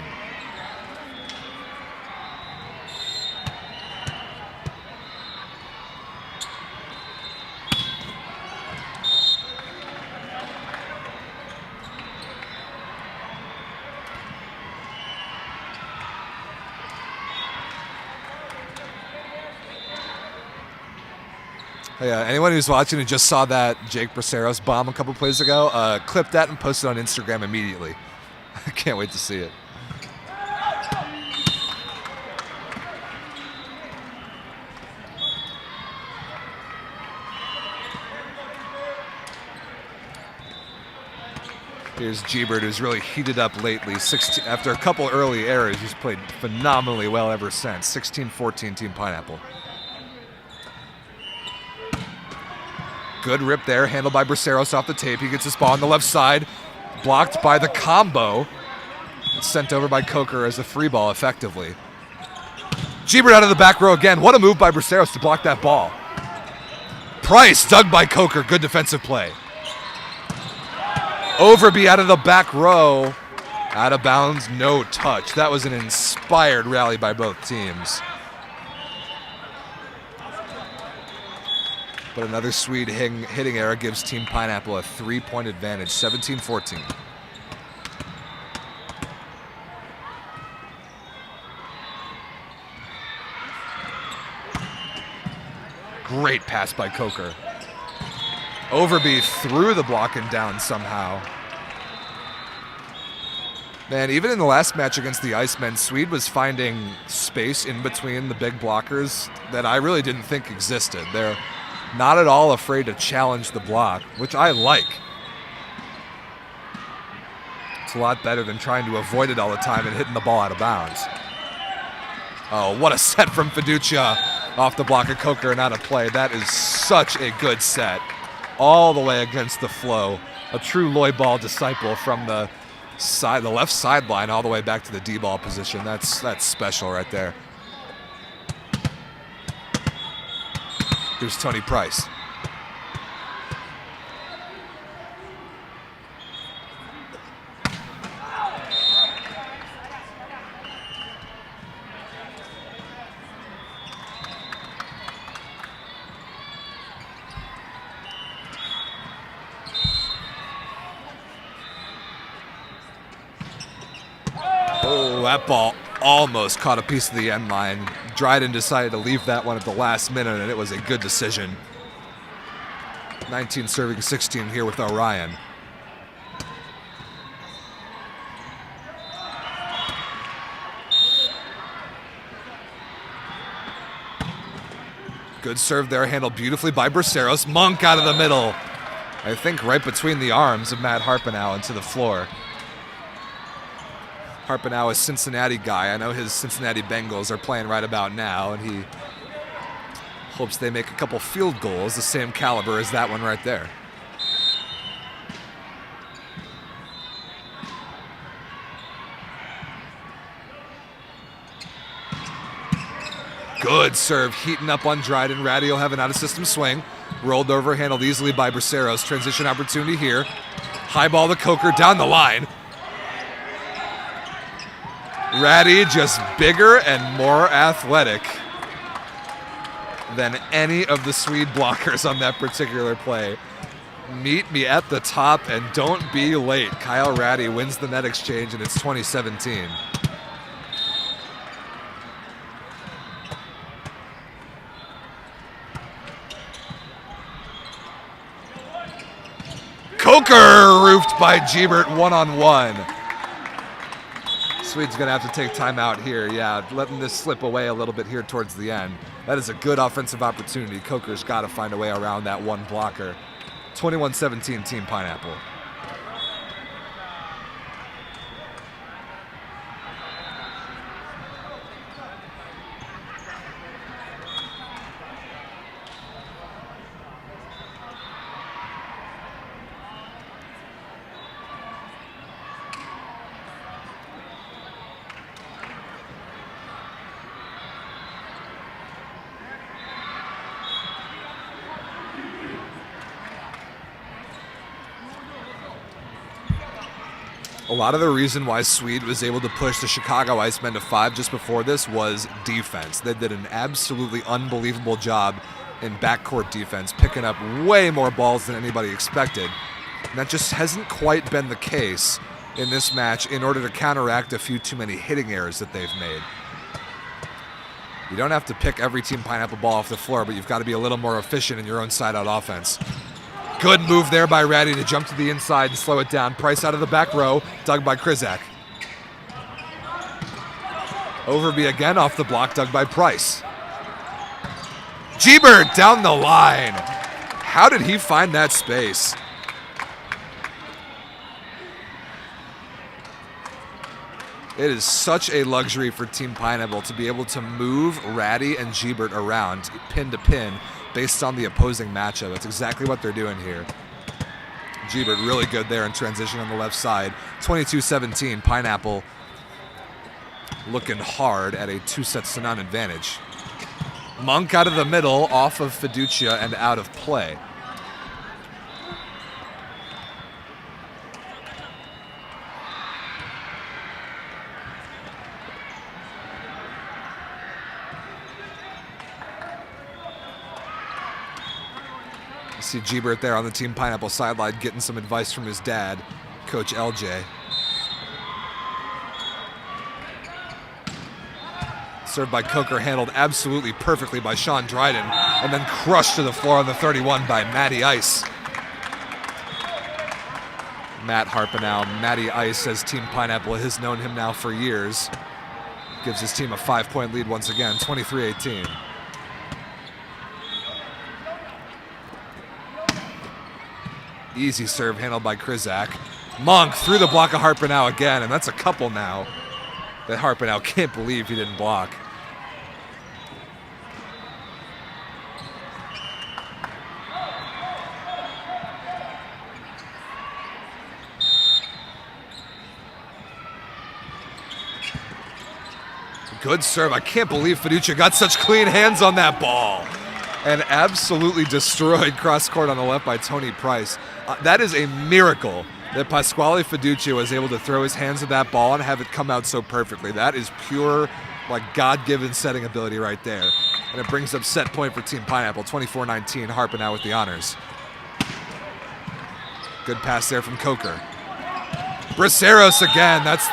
Anyone who's watching who just saw that Jake Braceros bomb a couple plays ago, clip that and post it on Instagram immediately. I can't wait to see it. Here's Gebert, who's really heated up lately. After a couple early errors, he's played phenomenally well ever since. 16-14 Team Pineapple. Good rip there, handled by Braceros off the tape. He gets his ball on the left side, blocked by the combo It's sent over by Coker as a free ball effectively. Gebert out of the back row again. What a move by Braceros to block that ball. Price dug by Coker. Good defensive play. Overby out of the back row. Out of bounds, no touch. That was an inspired rally by both teams. But another Swede hitting error gives Team Pineapple a 3-point advantage, 17-14. Great pass by Coker. Overby through the block and down somehow. Man, even in the last match against the Icemen, Swede was finding space in between the big blockers that I really didn't think existed. They're not at all afraid to challenge the block, which I like. It's a lot better than trying to avoid it all the time and hitting the ball out of bounds. Oh, what a set from Fiducia off the block of Coker and out of play. That is such a good set. All the way against the flow. A true Volleyball disciple from the left sideline all the way back to the D-ball position. That's special right there. Here's Tony Price. Oh, that ball almost caught a piece of the end line. Dryden decided to leave that one at the last minute, and it was a good decision. 19 serving 16 here with Orion. Good serve there, handled beautifully by Braceros. Monk out of the middle. I think right between the arms of Matt Harpenau into the floor. Harpenau is a Cincinnati guy. I know his Cincinnati Bengals are playing right about now, and he hopes they make a couple field goals, the same caliber as that one right there. Good serve, heating up on Dryden. Ratty will have an out-of-system swing. Rolled over, handled easily by Braceros. Transition opportunity here. High ball to Coker, down the line. Ratty just bigger and more athletic than any of the Swede blockers on that particular play. Meet me at the top and don't be late. Kyle Ratty wins the net exchange, and it's 2017. Coker roofed by Gebert one-on-one. Swede's going to have to take time out here. Yeah, letting this slip away a little bit here towards the end. That is a good offensive opportunity. Coker's got to find a way around that one blocker. 21-17 Team Pineapple. A lot of the reason why Swede was able to push the Chicago Icemen to 5 just before this was defense. They did an absolutely unbelievable job in backcourt defense, picking up way more balls than anybody expected. And that just hasn't quite been the case in this match in order to counteract a few too many hitting errors that they've made. You don't have to pick every Team Pineapple ball off the floor, but you've got to be a little more efficient in your own side-out offense. Good move there by Ratty to jump to the inside and slow it down. Price out of the back row, dug by Krizak. Overby again off the block, dug by Price. Gebert down the line. How did he find that space? It is such a luxury for Team Pineapple to be able to move Ratty and Gebert around pin to pin based on the opposing matchup. That's exactly what they're doing here. Gebert really good there in transition on the left side. 22-17, Pineapple looking hard at a 2-0 advantage. Monk out of the middle, off of Fiducia and out of play. You see Gebert there on the Team Pineapple sideline getting some advice from his dad, Coach LJ. Served by Coker, handled absolutely perfectly by Sean Dryden, and then crushed to the floor on the 31 by Matty Ice. Matt Harpenow, Matty Ice, as Team Pineapple has known him now for years. Gives his team a 5-point lead once again, 23-18. Easy serve handled by Krizak. Monk through the block of Harpenow again, and that's a couple now that Harpenow can't believe he didn't block. Good serve. I can't believe Fiducia got such clean hands on that ball. And absolutely destroyed cross court on the left by Tony Price. That is a miracle that Pasquale Fiducia was able to throw his hands at that ball and have it come out so perfectly. That is pure, like, God-given setting ability right there. And it brings up set point for Team Pineapple, 24-19, Harpenow with the honors. Good pass there from Coker. Braceros again, that's...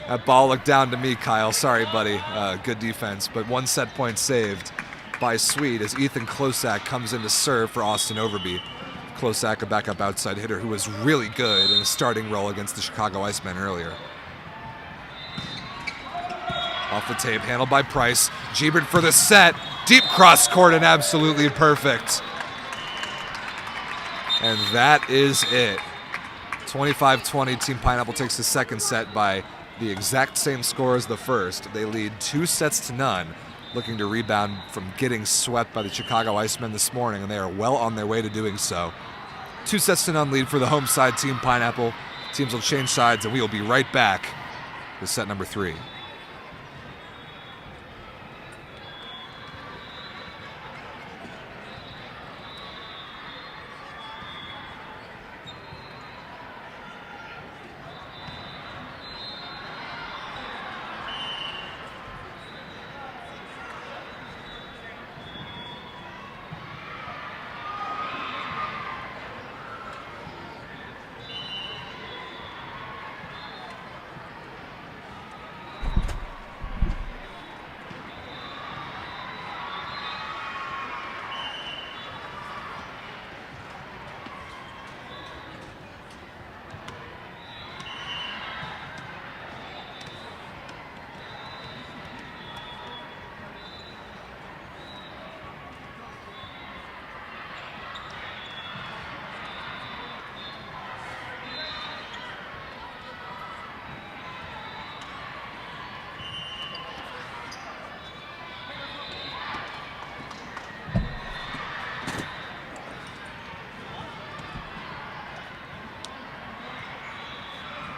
That ball looked down to me, Kyle. Sorry, buddy. Good defense, but one set point saved by Sweed as Ethan Klosak comes in to serve for Austin Overby. Klosak, a backup outside hitter who was really good in a starting role against the Chicago Icemen earlier. Off the tape, handled by Price. Gebert for the set. Deep cross court and absolutely perfect. And that is it. 25-20, Team Pineapple takes the second set by the exact same score as the first. They lead 2-0, looking to rebound from getting swept by the Chicago Icemen this morning, and they are well on their way to doing so. 2-0 lead for the home side, Team Pineapple. Teams will change sides, and we will be right back with set number 3.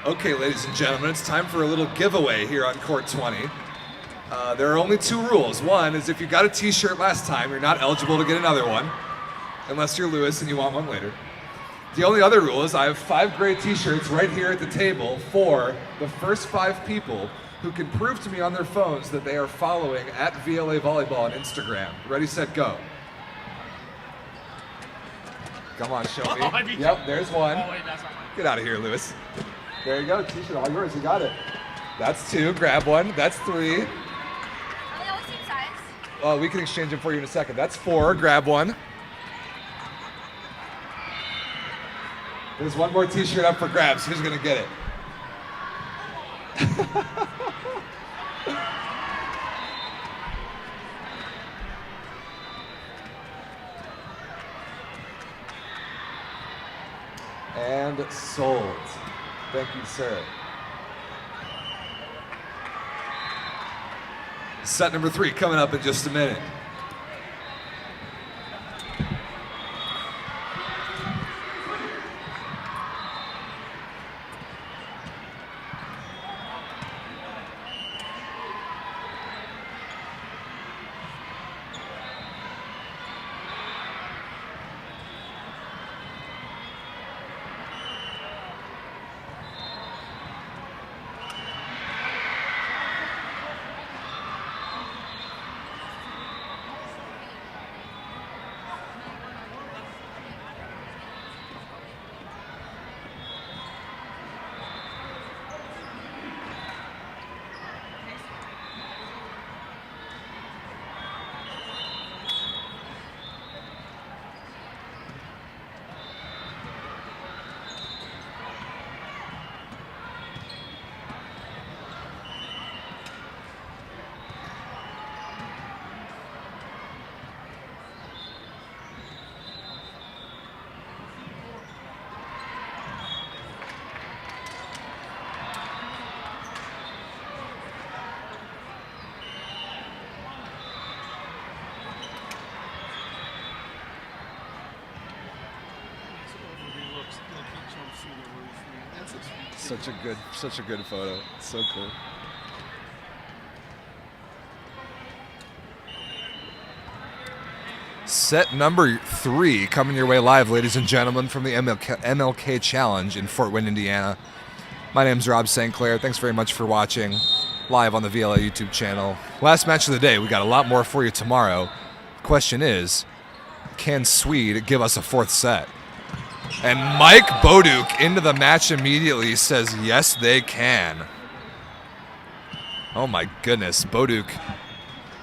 Okay, ladies and gentlemen, it's time for a little giveaway here on Court 20. There are only 2 rules. One is if you got a t-shirt last time, you're not eligible to get another one, unless you're Lewis and you want one later. The only other rule is I have 5 gray t-shirts right here at the table for the first 5 people who can prove to me on their phones that they are following at VLA Volleyball on Instagram. Ready, set, go. Come on, show me. Yep, there's one. Oh, wait, that's not mine. Get out of here, Lewis. There you go, t-shirt, all yours, you got it. That's 2, grab one. That's 3. Are they all the same size? Oh, we can exchange them for you in a second. That's 4, grab one. There's one more t-shirt up for grabs. Who's gonna get it? And sold. Thank you, sir. Set number 3 coming up in just a minute. Such a good photo. So cool. Set number 3 coming your way live, ladies and gentlemen, from the MLK Challenge in Fort Wayne, Indiana. My name's Rob St. Clair. Thanks very much for watching live on the VLA YouTube channel. Last match of the day. We got a lot more for you tomorrow. Question is, can Sweed give us a 4th set? And Mike Boduk into the match immediately says yes, they can. Oh my goodness, Boduk,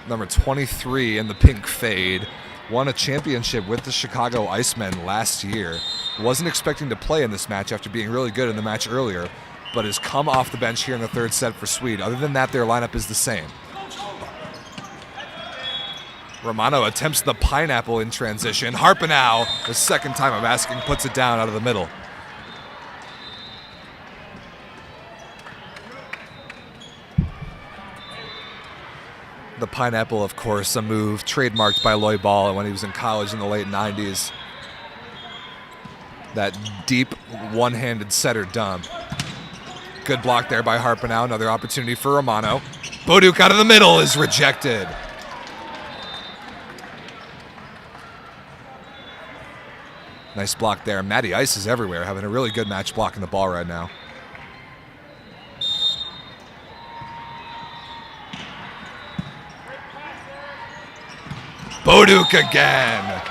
number 23 in the pink fade, won a championship with the Chicago Icemen last year. Wasn't expecting to play in this match after being really good in the match earlier, but has come off the bench here in the 3rd set for Sweed. Other than that, their lineup is the same. Romano attempts the pineapple in transition. Harpenow, the 2nd time I'm asking, puts it down out of the middle. The pineapple, of course, a move trademarked by Volleyball when he was in college in the late 90s. That deep one-handed setter dump. Good block there by Harpenow. Another opportunity for Romano. Boduk out of the middle is rejected. Nice block there. Matty Ice is everywhere, having a really good match blocking the ball right now. Boduk again.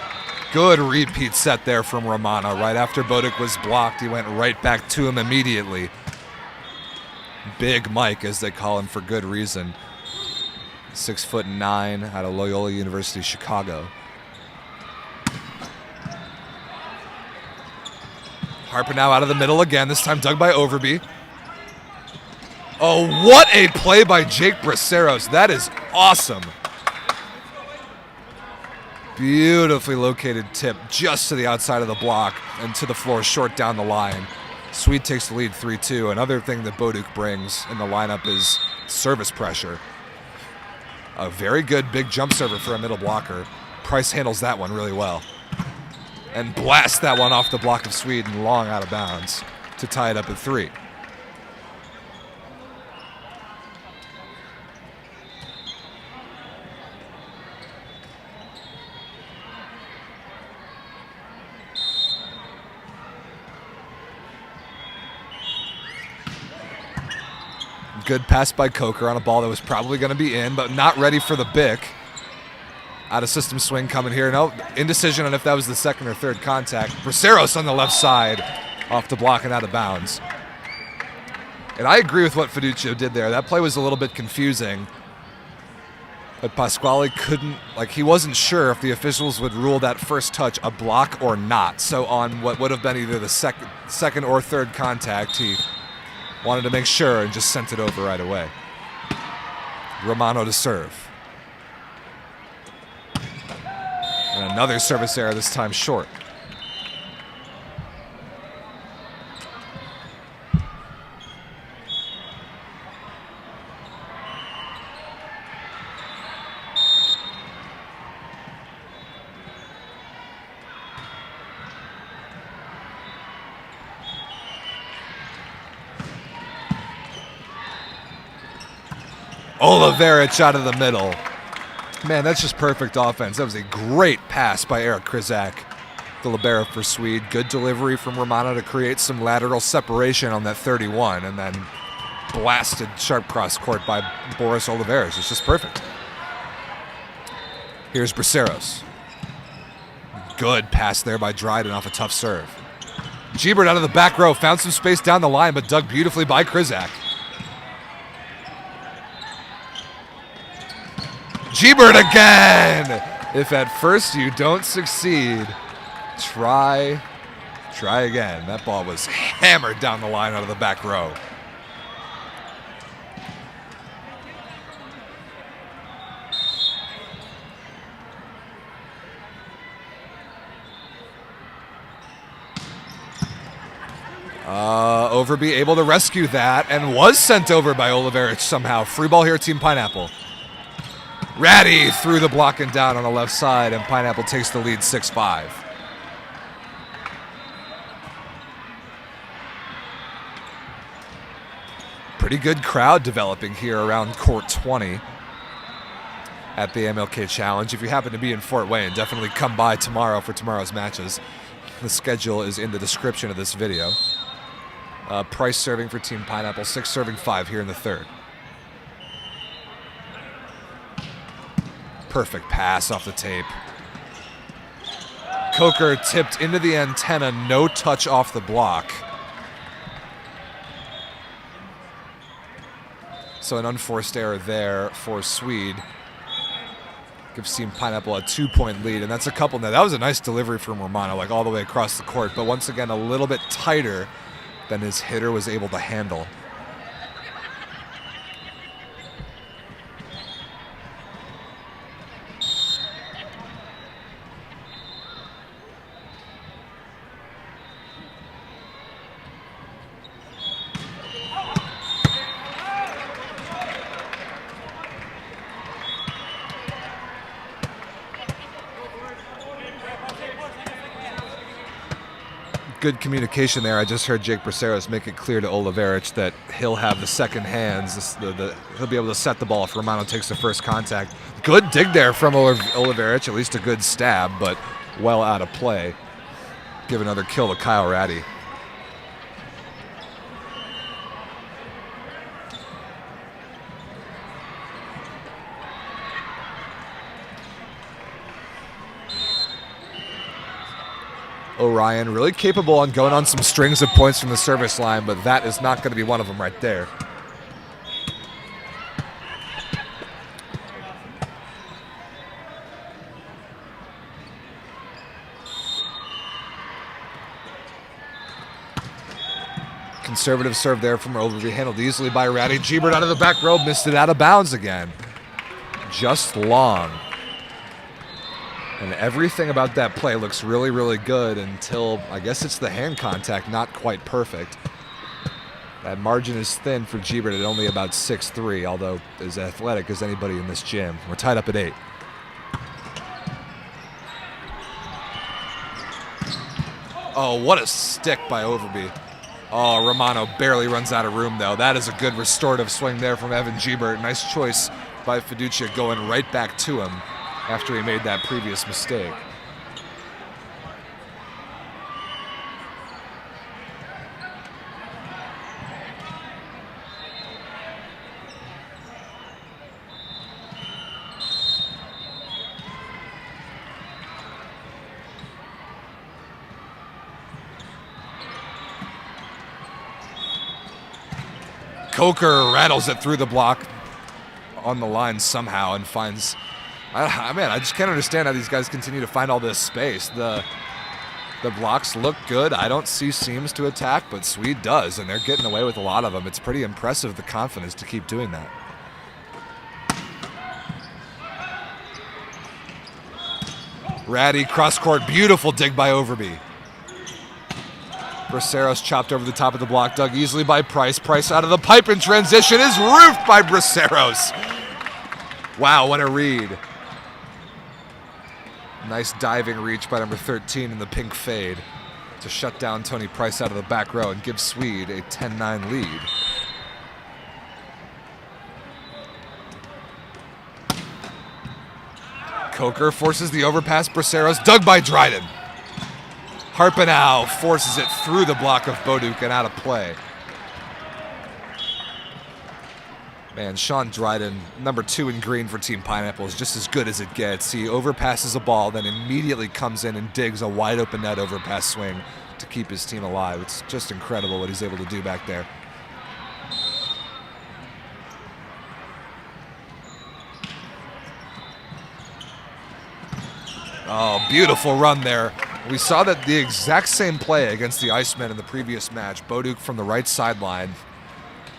Good repeat set there from Romano. Right after Boduk was blocked, he went right back to him immediately. Big Mike, as they call him for good reason. 6'9" out of Loyola University, Chicago. Harpenow out of the middle again, this time dug by Overby. Oh, what a play by Jake Braceros. That is awesome. Beautifully located tip just to the outside of the block and to the floor short down the line. Sweed takes the lead 3-2. Another thing that Boduk brings in the lineup is service pressure. A very good big jump server for a middle blocker. Price handles that one really well. And blasts that one off the block of Sweed and long out of bounds to tie it up at 3. Good pass by Coker on a ball that was probably going to be in, but not ready for the Bick. Out of system swing coming here. No, indecision on if that was the 2nd or 3rd contact. Braceros on the left side, off the block and out of bounds. And I agree with what Fiduccio did there. That play was a little bit confusing. But Pasquale couldn't, he wasn't sure if the officials would rule that first touch a block or not. So on what would have been either the second or 3rd contact, he wanted to make sure and just sent it over right away. Romano to serve. And another service error, this time short. Oliverich out of the middle. Man, that's just perfect offense. That was a great pass by Eric Krizak, the libero for Sweed. Good delivery from Romano to create some lateral separation on that 31, and then blasted sharp cross court by Boris Oliverich. It's just perfect. Here's Braceros. Good pass there by Dryden off a tough serve. Gebert out of the back row, found some space down the line, but dug beautifully by Krizak. Gebert again! If at first you don't succeed, try again. That ball was hammered down the line out of the back row. Overby able to rescue that and was sent over by Oliverich somehow. Free ball here, Team Pineapple. Ratty threw the block and down on the left side, and Pineapple takes the lead 6-5. Pretty good crowd developing here around court 20 at the MLK Challenge. If you happen to be in Fort Wayne, definitely come by tomorrow for tomorrow's matches. The schedule is in the description of this video. Price serving for Team Pineapple, 6 serving 5 here in the third. Perfect pass off the tape. Coker tipped into the antenna, no touch off the block. So an unforced error there for Sweed. Gives Team Pineapple a 2-point lead, and that's a couple now. That was a nice delivery from Romano, like all the way across the court, but once again a little bit tighter than his hitter was able to handle. Good communication there. I just heard Jake Braceros make it clear to Oliverich that he'll have the second hands. He'll be able to set the ball if Romano takes the first contact. Good dig there from Oliverich, at least a good stab, but well out of play. Give another kill to Kyle Ratty. Orion really capable on going on some strings of points from the service line, but that is not going to be one of them right there. Conservative serve there from Overby, handled easily by Ratty. Gebert out of the back row, missed it out of bounds again. Just long. And everything about that play looks really, really good until, I guess it's the hand contact, not quite perfect. That margin is thin for Gebert at only about 6'3", although as athletic as anybody in this gym. We're tied up at 8. Oh, what a stick by Overby. Oh, Romano barely runs out of room, though. That is a good restorative swing there from Evan Gebert. Nice choice by Fiducia going right back to him after he made that previous mistake. Coker rattles it through the block on the line somehow and finds... I just can't understand how these guys continue to find all this space. The blocks look good. I don't see seams to attack, but Sweed does, and they're getting away with a lot of them. It's pretty impressive, the confidence to keep doing that. Ratty, cross-court, beautiful dig by Overby. Braceros chopped over the top of the block, dug easily by Price. Price out of the pipe in transition is roofed by Braceros. Wow, what a read. Nice diving reach by number 13 in the pink fade to shut down Tony Price out of the back row and give Sweed a 10-9 lead. Coker forces the overpass. Braceros dug by Dryden. Harpenow forces it through the block of Boduk and out of play. Man, Sean Dryden, number 2 in green for Team Pineapple, is just as good as it gets. He overpasses a ball, then immediately comes in and digs a wide open net overpass swing to keep his team alive. It's just incredible what he's able to do back there. Oh, beautiful run there. We saw that the exact same play against the Icemen in the previous match. Boduk from the right sideline.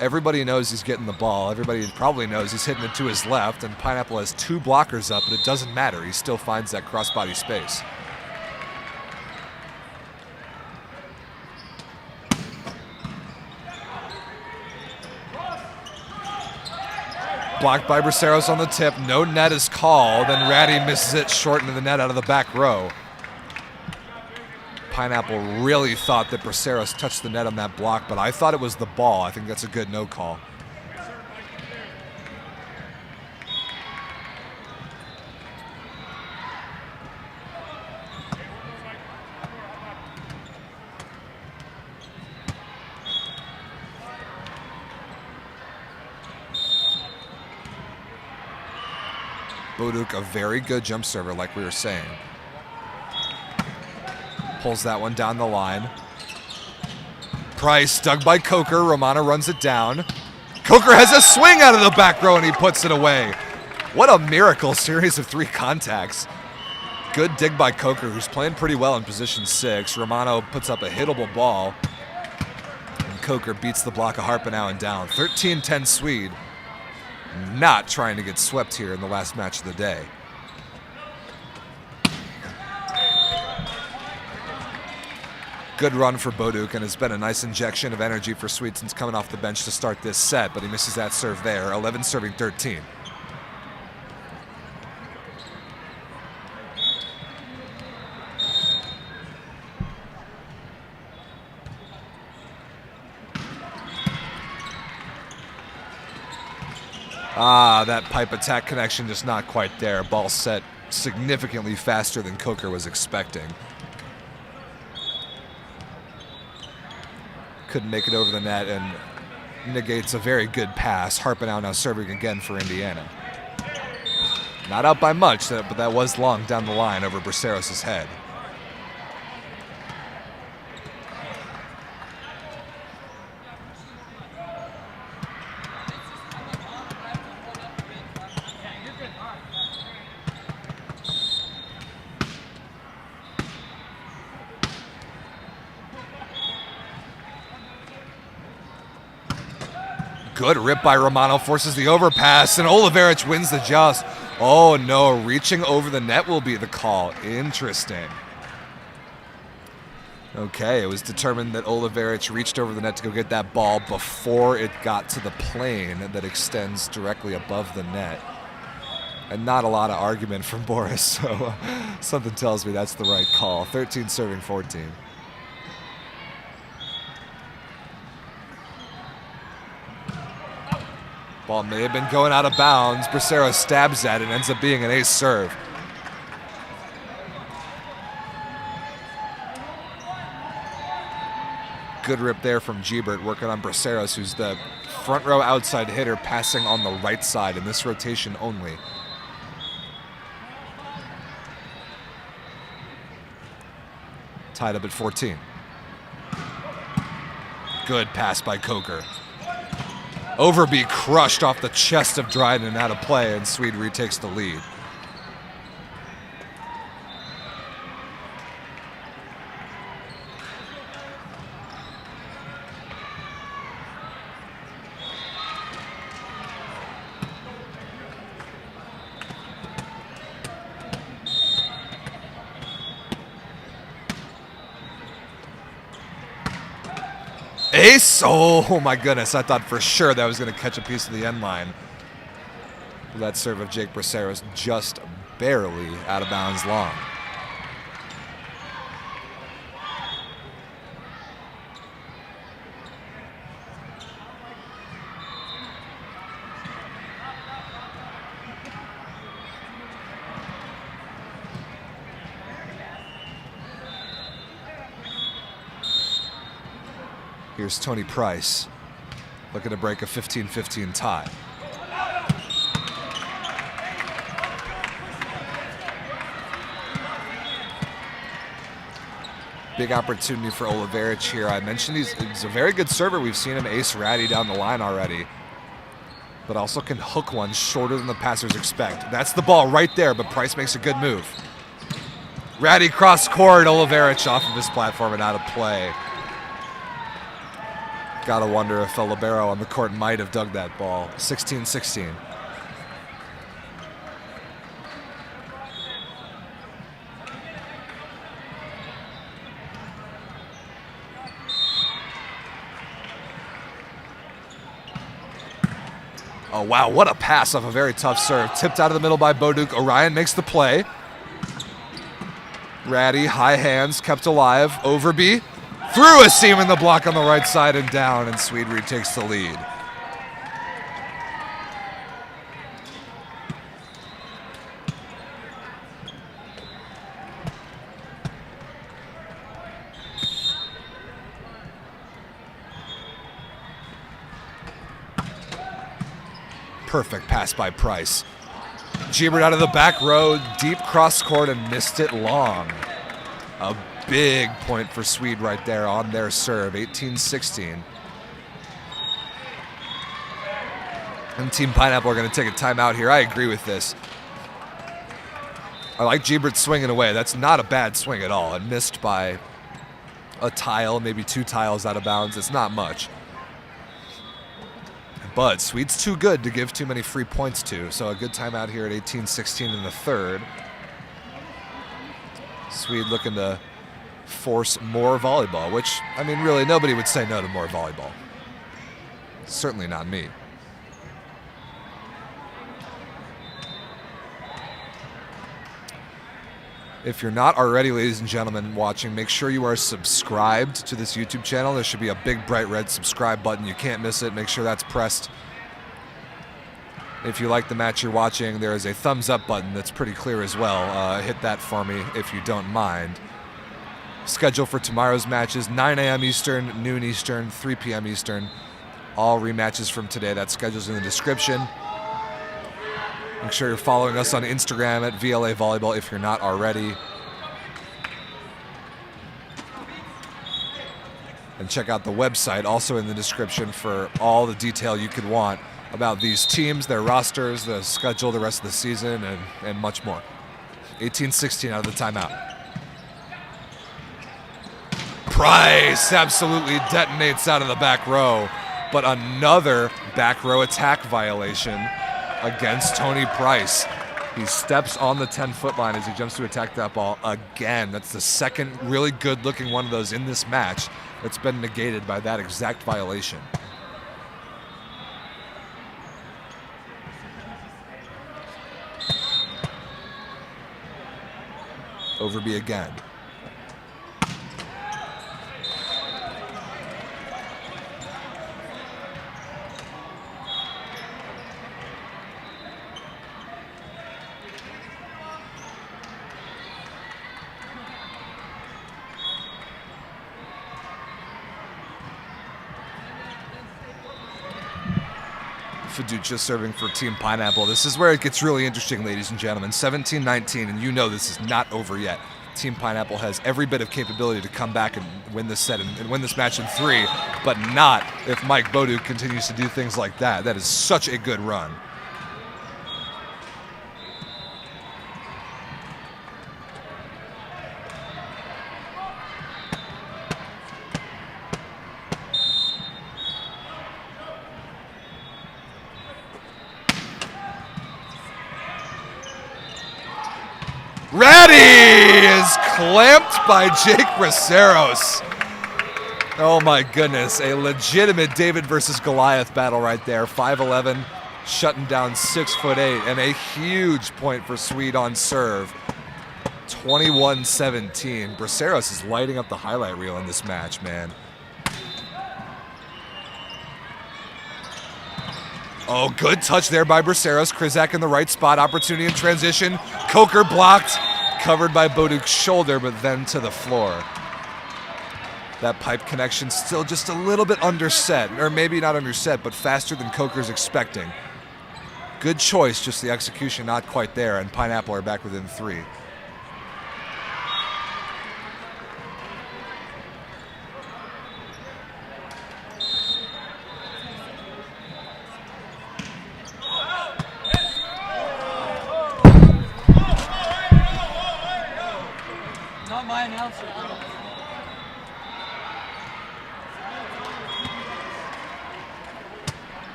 Everybody knows he's getting the ball. Everybody probably knows he's hitting it to his left, and Pineapple has 2 blockers up, but it doesn't matter. He still finds that crossbody space. Blocked by Braceros on the tip. No net is called, and Ratty misses it short into the net out of the back row. Pineapple really thought that Braceros touched the net on that block, but I thought it was the ball. I think that's a good no call. Boduk, a very good jump server, like we were saying. Pulls that one down the line. Price dug by Coker. Romano runs it down. Coker has a swing out of the back row and he puts it away. What a miracle series of 3 contacts. Good dig by Coker, who's playing pretty well in position 6. Romano puts up a hittable ball. And Coker beats the block of Harpenau and down. 13-10 Swede. Not trying to get swept here in the last match of the day. Good run for Boduk, and it's been a nice injection of energy for Swede since coming off the bench to start this set, but he misses that serve there. 11 serving 13. That pipe attack connection just not quite there. Ball set significantly faster than Coker was expecting. Couldn't make it over the net and negates a very good pass. Harpenau now serving again for Indiana. Not out by much, but that was long down the line over Braceros' head. Good rip by Romano, forces the overpass, and Oliveirich wins the joust. Oh no, reaching over the net will be the call. Interesting. Okay, it was determined that Oliveirich reached over the net to go get that ball before it got to the plane that extends directly above the net. And not a lot of argument from Boris, so something tells me that's the right call. 13 serving 14. Ball may have been going out of bounds. Braceros stabs at it and ends up being an ace serve. Good rip there from Gebert, working on Braceros, who's the front row outside hitter, passing on the right side in this rotation only. Tied up at 14. Good pass by Coker. Overby crushed off the chest of Dryden and out of play, and Swede retakes the lead. Ace! Oh my goodness, I thought for sure that was going to catch a piece of the end line. That serve of Jake Braceros just barely out of bounds long. Here's Tony Price, looking to break a 15-15 tie. Big opportunity for Oliveirich here. I mentioned he's a very good server. We've seen him ace Ratty down the line already, but also can hook one shorter than the passers expect. That's the ball right there, but Price makes a good move. Ratty cross court, Oliveirich off of his platform and out of play. Gotta wonder if a libero on the court might have dug that ball. 16-16. Oh wow, what a pass off a very tough serve. Tipped out of the middle by Boduk. Orion makes the play. Ratty, high hands, kept alive. Overby. Through a seam in the block on the right side and down, and Swede retakes the lead. Perfect pass by Price. Giebert out of the back row, deep cross court, and missed it long. A big point for Sweed right there on their serve, 18-16. And Team Pineapple are going to take a timeout here. I agree with this. I like Giebert swinging away. That's not a bad swing at all. And missed by a tile, maybe 2 tiles out of bounds. It's not much. But Sweed's too good to give too many free points to. So a good timeout here at 18-16 in the third. Sweed looking to force more volleyball, which, I mean, really, nobody would say no to more volleyball. Certainly not me. If you're not already, ladies and gentlemen, watching, make sure you are subscribed to this YouTube channel. There should be a big bright red subscribe button. You can't miss it. Make sure that's pressed. If you like the match you're watching, there is a thumbs up button that's pretty clear as well. Hit that for me if you don't mind. Schedule for tomorrow's matches, 9 a.m. Eastern, noon Eastern, 3 p.m. Eastern. All rematches from today. That schedule's in the description. Make sure you're following us on Instagram at VLA Volleyball if you're not already. And check out the website, also in the description, for all the detail you could want about these teams, their rosters, the schedule, the rest of the season, and much more. 18-16 out of the timeout. Price absolutely detonates out of the back row, but another back row attack violation against Tony Price. He steps on the 10-foot line as he jumps to attack that ball again. That's the second really good-looking one of those in this match that's been negated by that exact violation. Overby again. Fiducia serving for Team Pineapple. This is where it gets really interesting, ladies and gentlemen. 17-19, and you know this is not over yet. Team Pineapple has every bit of capability to come back and win this set and win this match in 3, but not if Mike Boduk continues to do things like that. That is such a good run. Ready is clamped by Jake Braceros. Oh my goodness, a legitimate David versus Goliath battle right there. 5'11", shutting down 6'8", and a huge point for Sweed on serve. 21-17. Braceros is lighting up the highlight reel in this match, man. Oh, good touch there by Braceros. Krizak in the right spot. Opportunity in transition. Coker blocked. Covered by Boduk's shoulder, but then to the floor. That pipe connection still just a little bit underset. Or maybe not underset, but faster than Coker's expecting. Good choice, just the execution not quite there, and Pineapple are back within 3.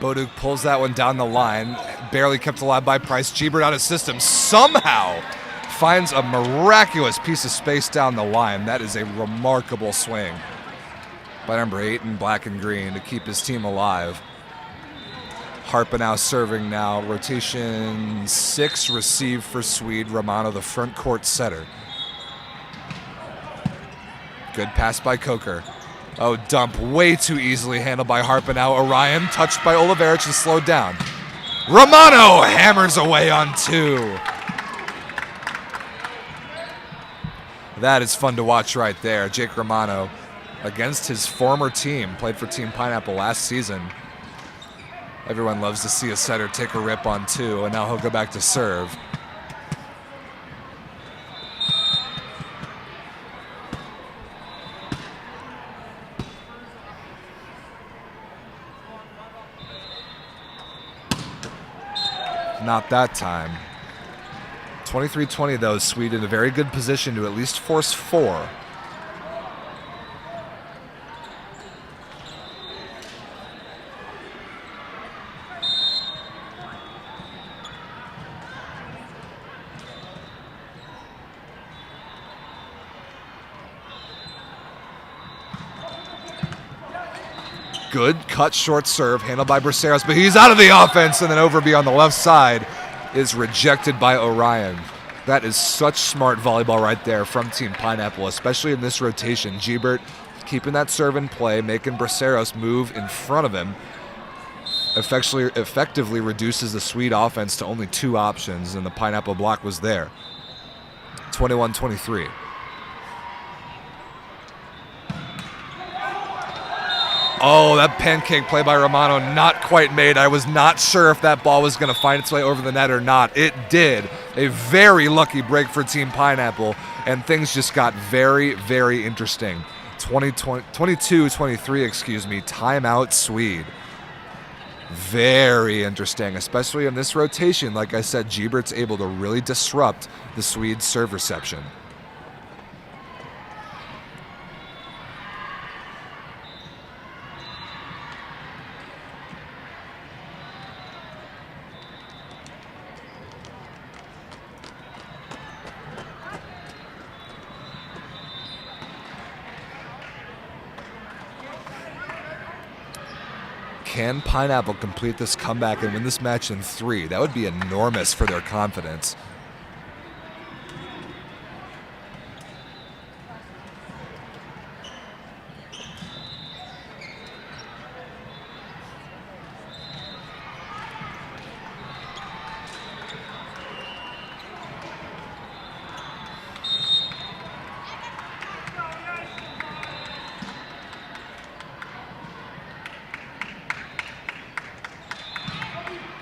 Boduk pulls that one down the line, barely kept alive by Price. Giebert out of system, somehow finds a miraculous piece of space down the line. That is a remarkable swing by number 8 in black and green to keep his team alive. Harpenau serving now. Rotation 6 received for Sweed. Romano, the front court setter. Good pass by Coker. Oh, dump way too easily handled by Harpenau. Orion touched by Oliverich and slowed down. Romano hammers away on 2. That is fun to watch right there. Jake Romano against his former team, played for Team Pineapple last season. Everyone loves to see a setter take a rip on 2, and now he'll go back to serve. Not that time. 23-20 though, Sweed in a very good position to at least force 4. Good cut short serve handled by Braceros, but he's out of the offense, and then Overby on the left side is rejected by Orion. That is such smart volleyball right there from Team Pineapple, especially in this rotation. Gebert keeping that serve in play, making Braceros move in front of him. Effectively reduces the Sweed offense to only 2 options, and the Pineapple block was there. 21-23. Oh, that pancake play by Romano, not quite made. I was not sure if that ball was going to find its way over the net or not. It did. A very lucky break for Team Pineapple, and things just got very, very interesting. 22-23, excuse me, timeout Sweed. Very interesting, especially in this rotation. Like I said, Gebert's able to really disrupt the Swede serve reception. Can Pineapple complete this comeback and win this match in 3? That would be enormous for their confidence.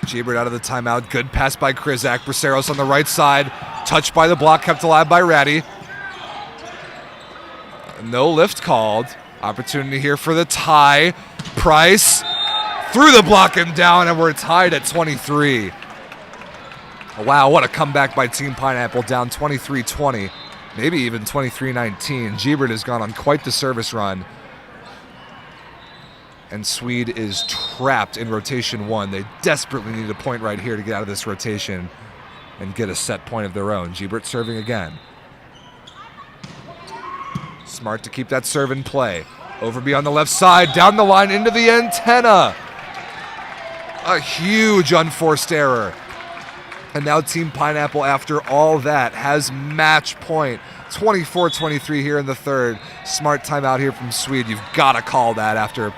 Gebert out of the timeout. Good pass by Krizak. Braceros on the right side. Touched by the block, kept alive by Ratty. No lift called. Opportunity here for the tie. Price through the block and down, and we're tied at 23. Wow, what a comeback by Team Pineapple, down 23-20, maybe even 23-19. Gebert has gone on quite the service run. And Sweed is trapped in rotation 1. They desperately need a point right here to get out of this rotation and get a set point of their own. Gebert serving again. Smart to keep that serve in play. Overby on the left side, down the line into the antenna. A huge unforced error. And now Team Pineapple, after all that, has match point. 24-23 here in the 3rd. Smart timeout here from Sweed. You've got to call that after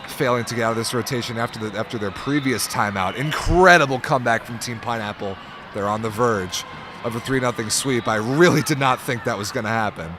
failing to get out of this rotation after their previous timeout. Incredible comeback from Team Pineapple. They're on the verge of a 3-0 sweep. I really did not think that was going to happen.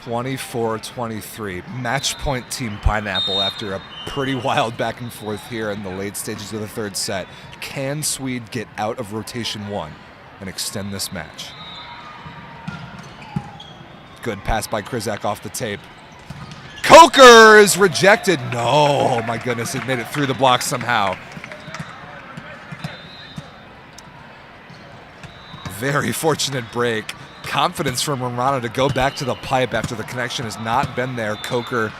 (24-23) match point Team Pineapple after a pretty wild back and forth here in the late stages of the 3rd set. Can Sweed get out of rotation 1 and extend this match? Good pass by Krizak off the tape. Coker is rejected. No, oh my goodness, it made it through the block somehow. Very fortunate break. Confidence from Romano to go back to the pipe after the connection has not been there. Coker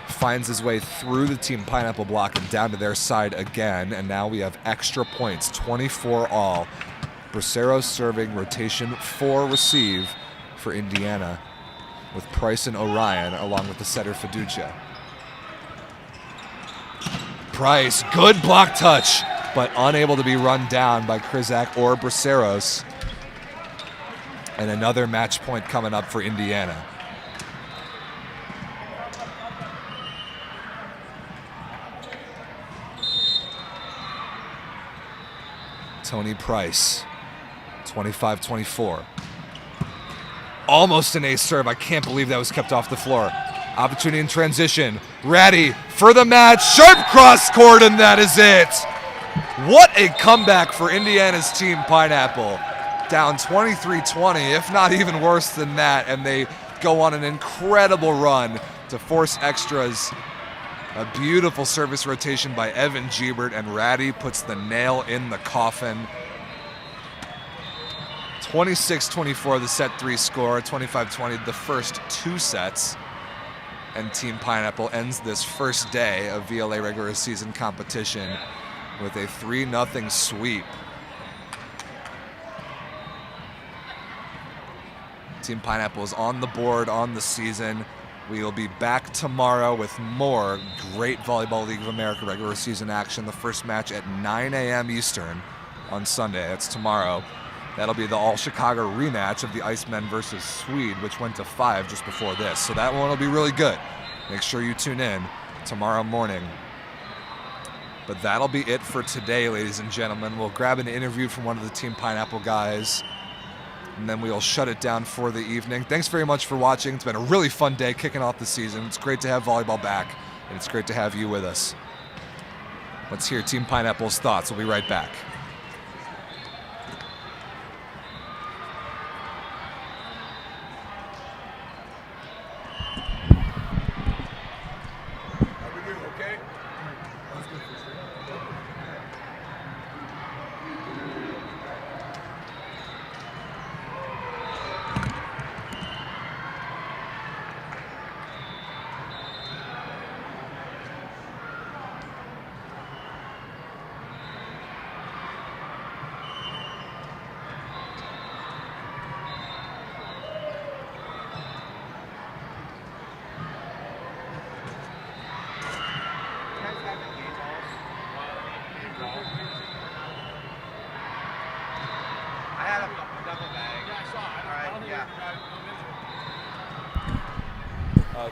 finds his way through the Team Pineapple block and down to their side again, and now we have extra points, 24 all. Bracero serving rotation 4 receive for Indiana, with Price and Orion along with the setter Fiducia. Price, good block touch, but unable to be run down by Krizak or Braceros. And another match point coming up for Indiana. Tony Price, 25-24. Almost an ace serve. I can't believe that was kept off the floor. Opportunity in transition. Ratty for the match. Sharp cross court, and that is it. What a comeback for Indiana's Team Pineapple. Down 23-20, if not even worse than that, and they go on an incredible run to force extras. A beautiful service rotation by Evan Giebert, and Ratty puts the nail in the coffin. 26-24 the set 3 score, 25-20 the first 2 sets. And Team Pineapple ends this first day of VLA regular season competition with a 3-0 sweep. Team Pineapple is on the board on the season. We will be back tomorrow with more great Volleyball League of America regular season action. The first match at 9 a.m. Eastern on Sunday. That's tomorrow. That'll be the all-Chicago rematch of the Icemen versus Sweed, which went to 5 just before this. So that one will be really good. Make sure you tune in tomorrow morning. But that'll be it for today, ladies and gentlemen. We'll grab an interview from one of the Team Pineapple guys, and then we'll shut it down for the evening. Thanks very much for watching. It's been a really fun day kicking off the season. It's great to have volleyball back, and it's great to have you with us. Let's hear Team Pineapple's thoughts. We'll be right back.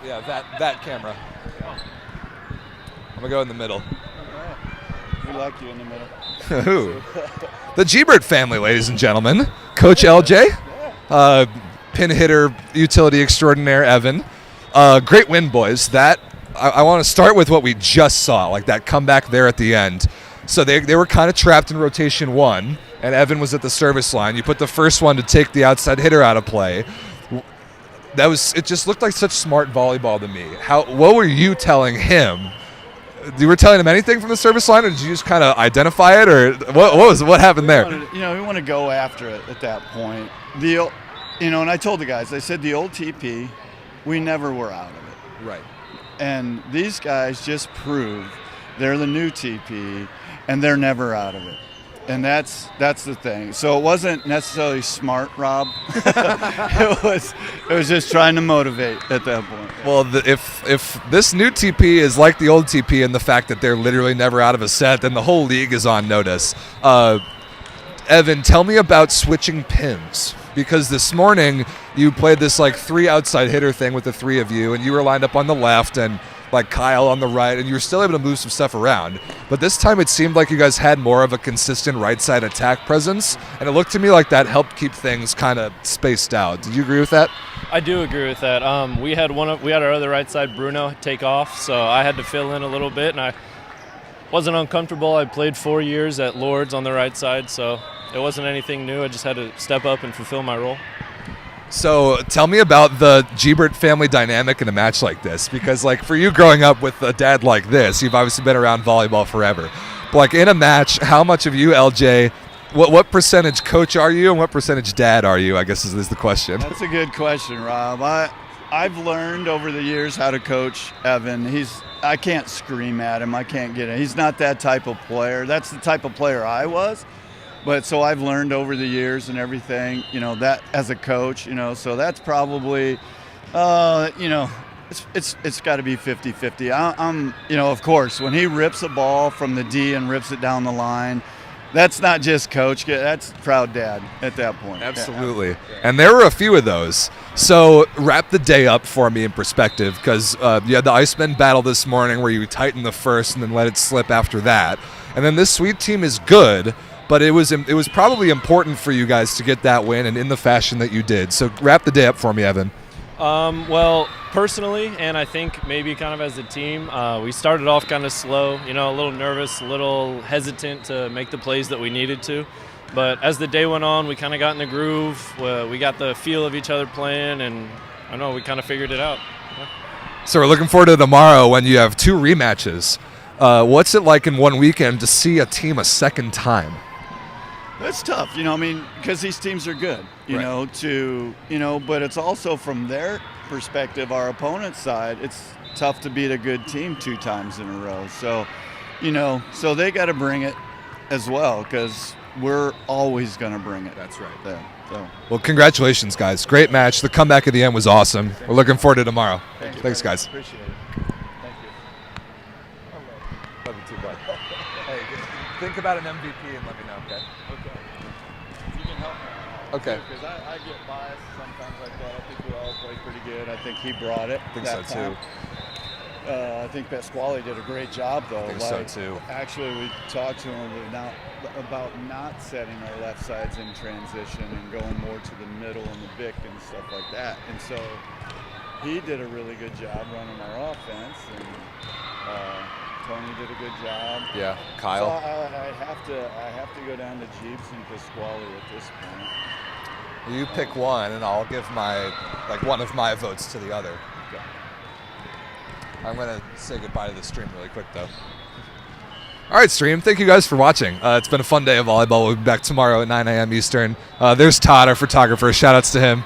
Yeah, that camera. I'm gonna go in the middle. We like you in the middle. Who? The Giebert family, ladies and gentlemen. Coach LJ, pin hitter, utility extraordinaire Evan. Great win, boys. That I want to start with what we just saw, like that comeback there at the end. So they were kind of trapped in rotation 1, and Evan was at the service line. You put the first one to take the outside hitter out of play. It just looked like such smart volleyball to me. What were you telling him? You were telling him anything from the service line, or did you just kind of identify it, or what happened there? We want to go after it at that point. And I told the guys, I said the old TP, we never were out of it. Right. And these guys just proved they're the new TP, and they're never out of it. And that's the thing. So it wasn't necessarily smart, Rob. it was just trying to motivate at that point. Well, if this new TP is like the old TP in the fact that they're literally never out of a set, then the whole league is on notice. Evan, tell me about switching pins, because this morning you played this like 3 outside hitter thing with the 3 of you, and you were lined up on the left and like Kyle on the right, and you were still able to move some stuff around. But this time it seemed like you guys had more of a consistent right side attack presence, and it looked to me like that helped keep things kind of spaced out. Did you agree with that? I do agree with that. We had our other right side, Bruno, take off, so I had to fill in a little bit, and I wasn't uncomfortable. I played 4 years at Lords on the right side, so it wasn't anything new. I just had to step up and fulfill my role. So tell me about the Giebert family dynamic in a match like this, because like for you growing up with a dad like this, you've obviously been around volleyball forever. But like in a match, how much of you, LJ, what percentage coach are you and what percentage dad are you, I guess is the question. That's a good question, Rob. I've learned over the years how to coach Evan. I can't scream at him. I can't get it. He's not that type of player. That's the type of player I was. But so I've learned over the years and everything, that as a coach, so that's probably, it's got to be 50-50. I'm, of course, when he rips a ball from the D and rips it down the line, that's not just coach, that's proud dad at that point. Absolutely. Yeah. And there were a few of those. So wrap the day up for me in perspective, because you had the Icemen battle this morning where you tightened the first and then let it slip after that. And then this Sweed team is good, but it was probably important for you guys to get that win and in the fashion that you did. So wrap the day up for me, Evan. Well, personally, and I think maybe kind of as a team, we started off kind of slow, a little nervous, a little hesitant to make the plays that we needed to. But as the day went on, we kind of got in the groove. We got the feel of each other playing, and I don't know, we kind of figured it out. Yeah. So we're looking forward to tomorrow when you have 2 rematches. What's it like in one weekend to see a team a second time? That's tough, because these teams are good, but it's also from their perspective, our opponent's side, it's tough to beat a good team 2 times in a row. So, so they got to bring it as well, because we're always going to bring it. That's right. There. So. Well, congratulations, guys. Great match. The comeback at the end was awesome. We're looking forward to tomorrow. Thanks, guys. Appreciate it. Thank you. Love you too, bud. Hey, think about an MVP and let me know, okay? Okay. You can help me. Okay. Because I get biased sometimes like that. I think we all played pretty good. I think he brought it. I think so, too. I think Pasquale did a great job, though. I think so, too. Actually, we talked to him about not setting our left sides in transition and going more to the middle and the Vic and stuff like that. And so he did a really good job running our offense, and Tony did a good job. Yeah, Kyle. So I have to go down to Jeeps and Pasquale at this point. You pick one, and I'll give one of my votes to the other. Okay. I'm going to say goodbye to the stream really quick, though. All right, stream. Thank you guys for watching. It's been a fun day of volleyball. We'll be back tomorrow at 9 a.m. Eastern. There's Todd, our photographer. Shout-outs to him.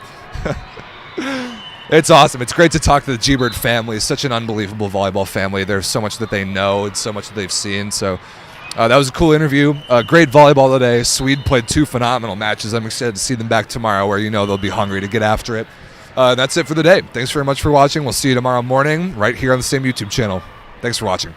It's awesome. It's great to talk to the G-Bird family. It's such an unbelievable volleyball family. There's so much that they know and so much that they've seen. So that was a cool interview. Great volleyball today. Sweed played 2 phenomenal matches. I'm excited to see them back tomorrow where they'll be hungry to get after it. That's it for the day. Thanks very much for watching. We'll see you tomorrow morning right here on the same YouTube channel. Thanks for watching.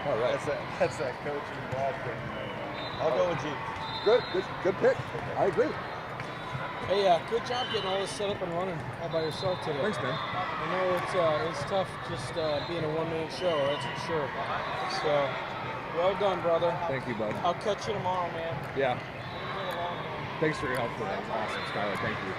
All right. That's that coaching block thing. I'll go with Jeeps. Good pick. I agree. Hey, good job getting all this set up and running all by yourself today. Thanks, man. I know it's tough just being a one-man show, that's for sure. So, well done, brother. Thank you, bud. I'll catch you tomorrow, man. Yeah. Been a long one. Thanks for your help today. Awesome, Skylar. Thank you.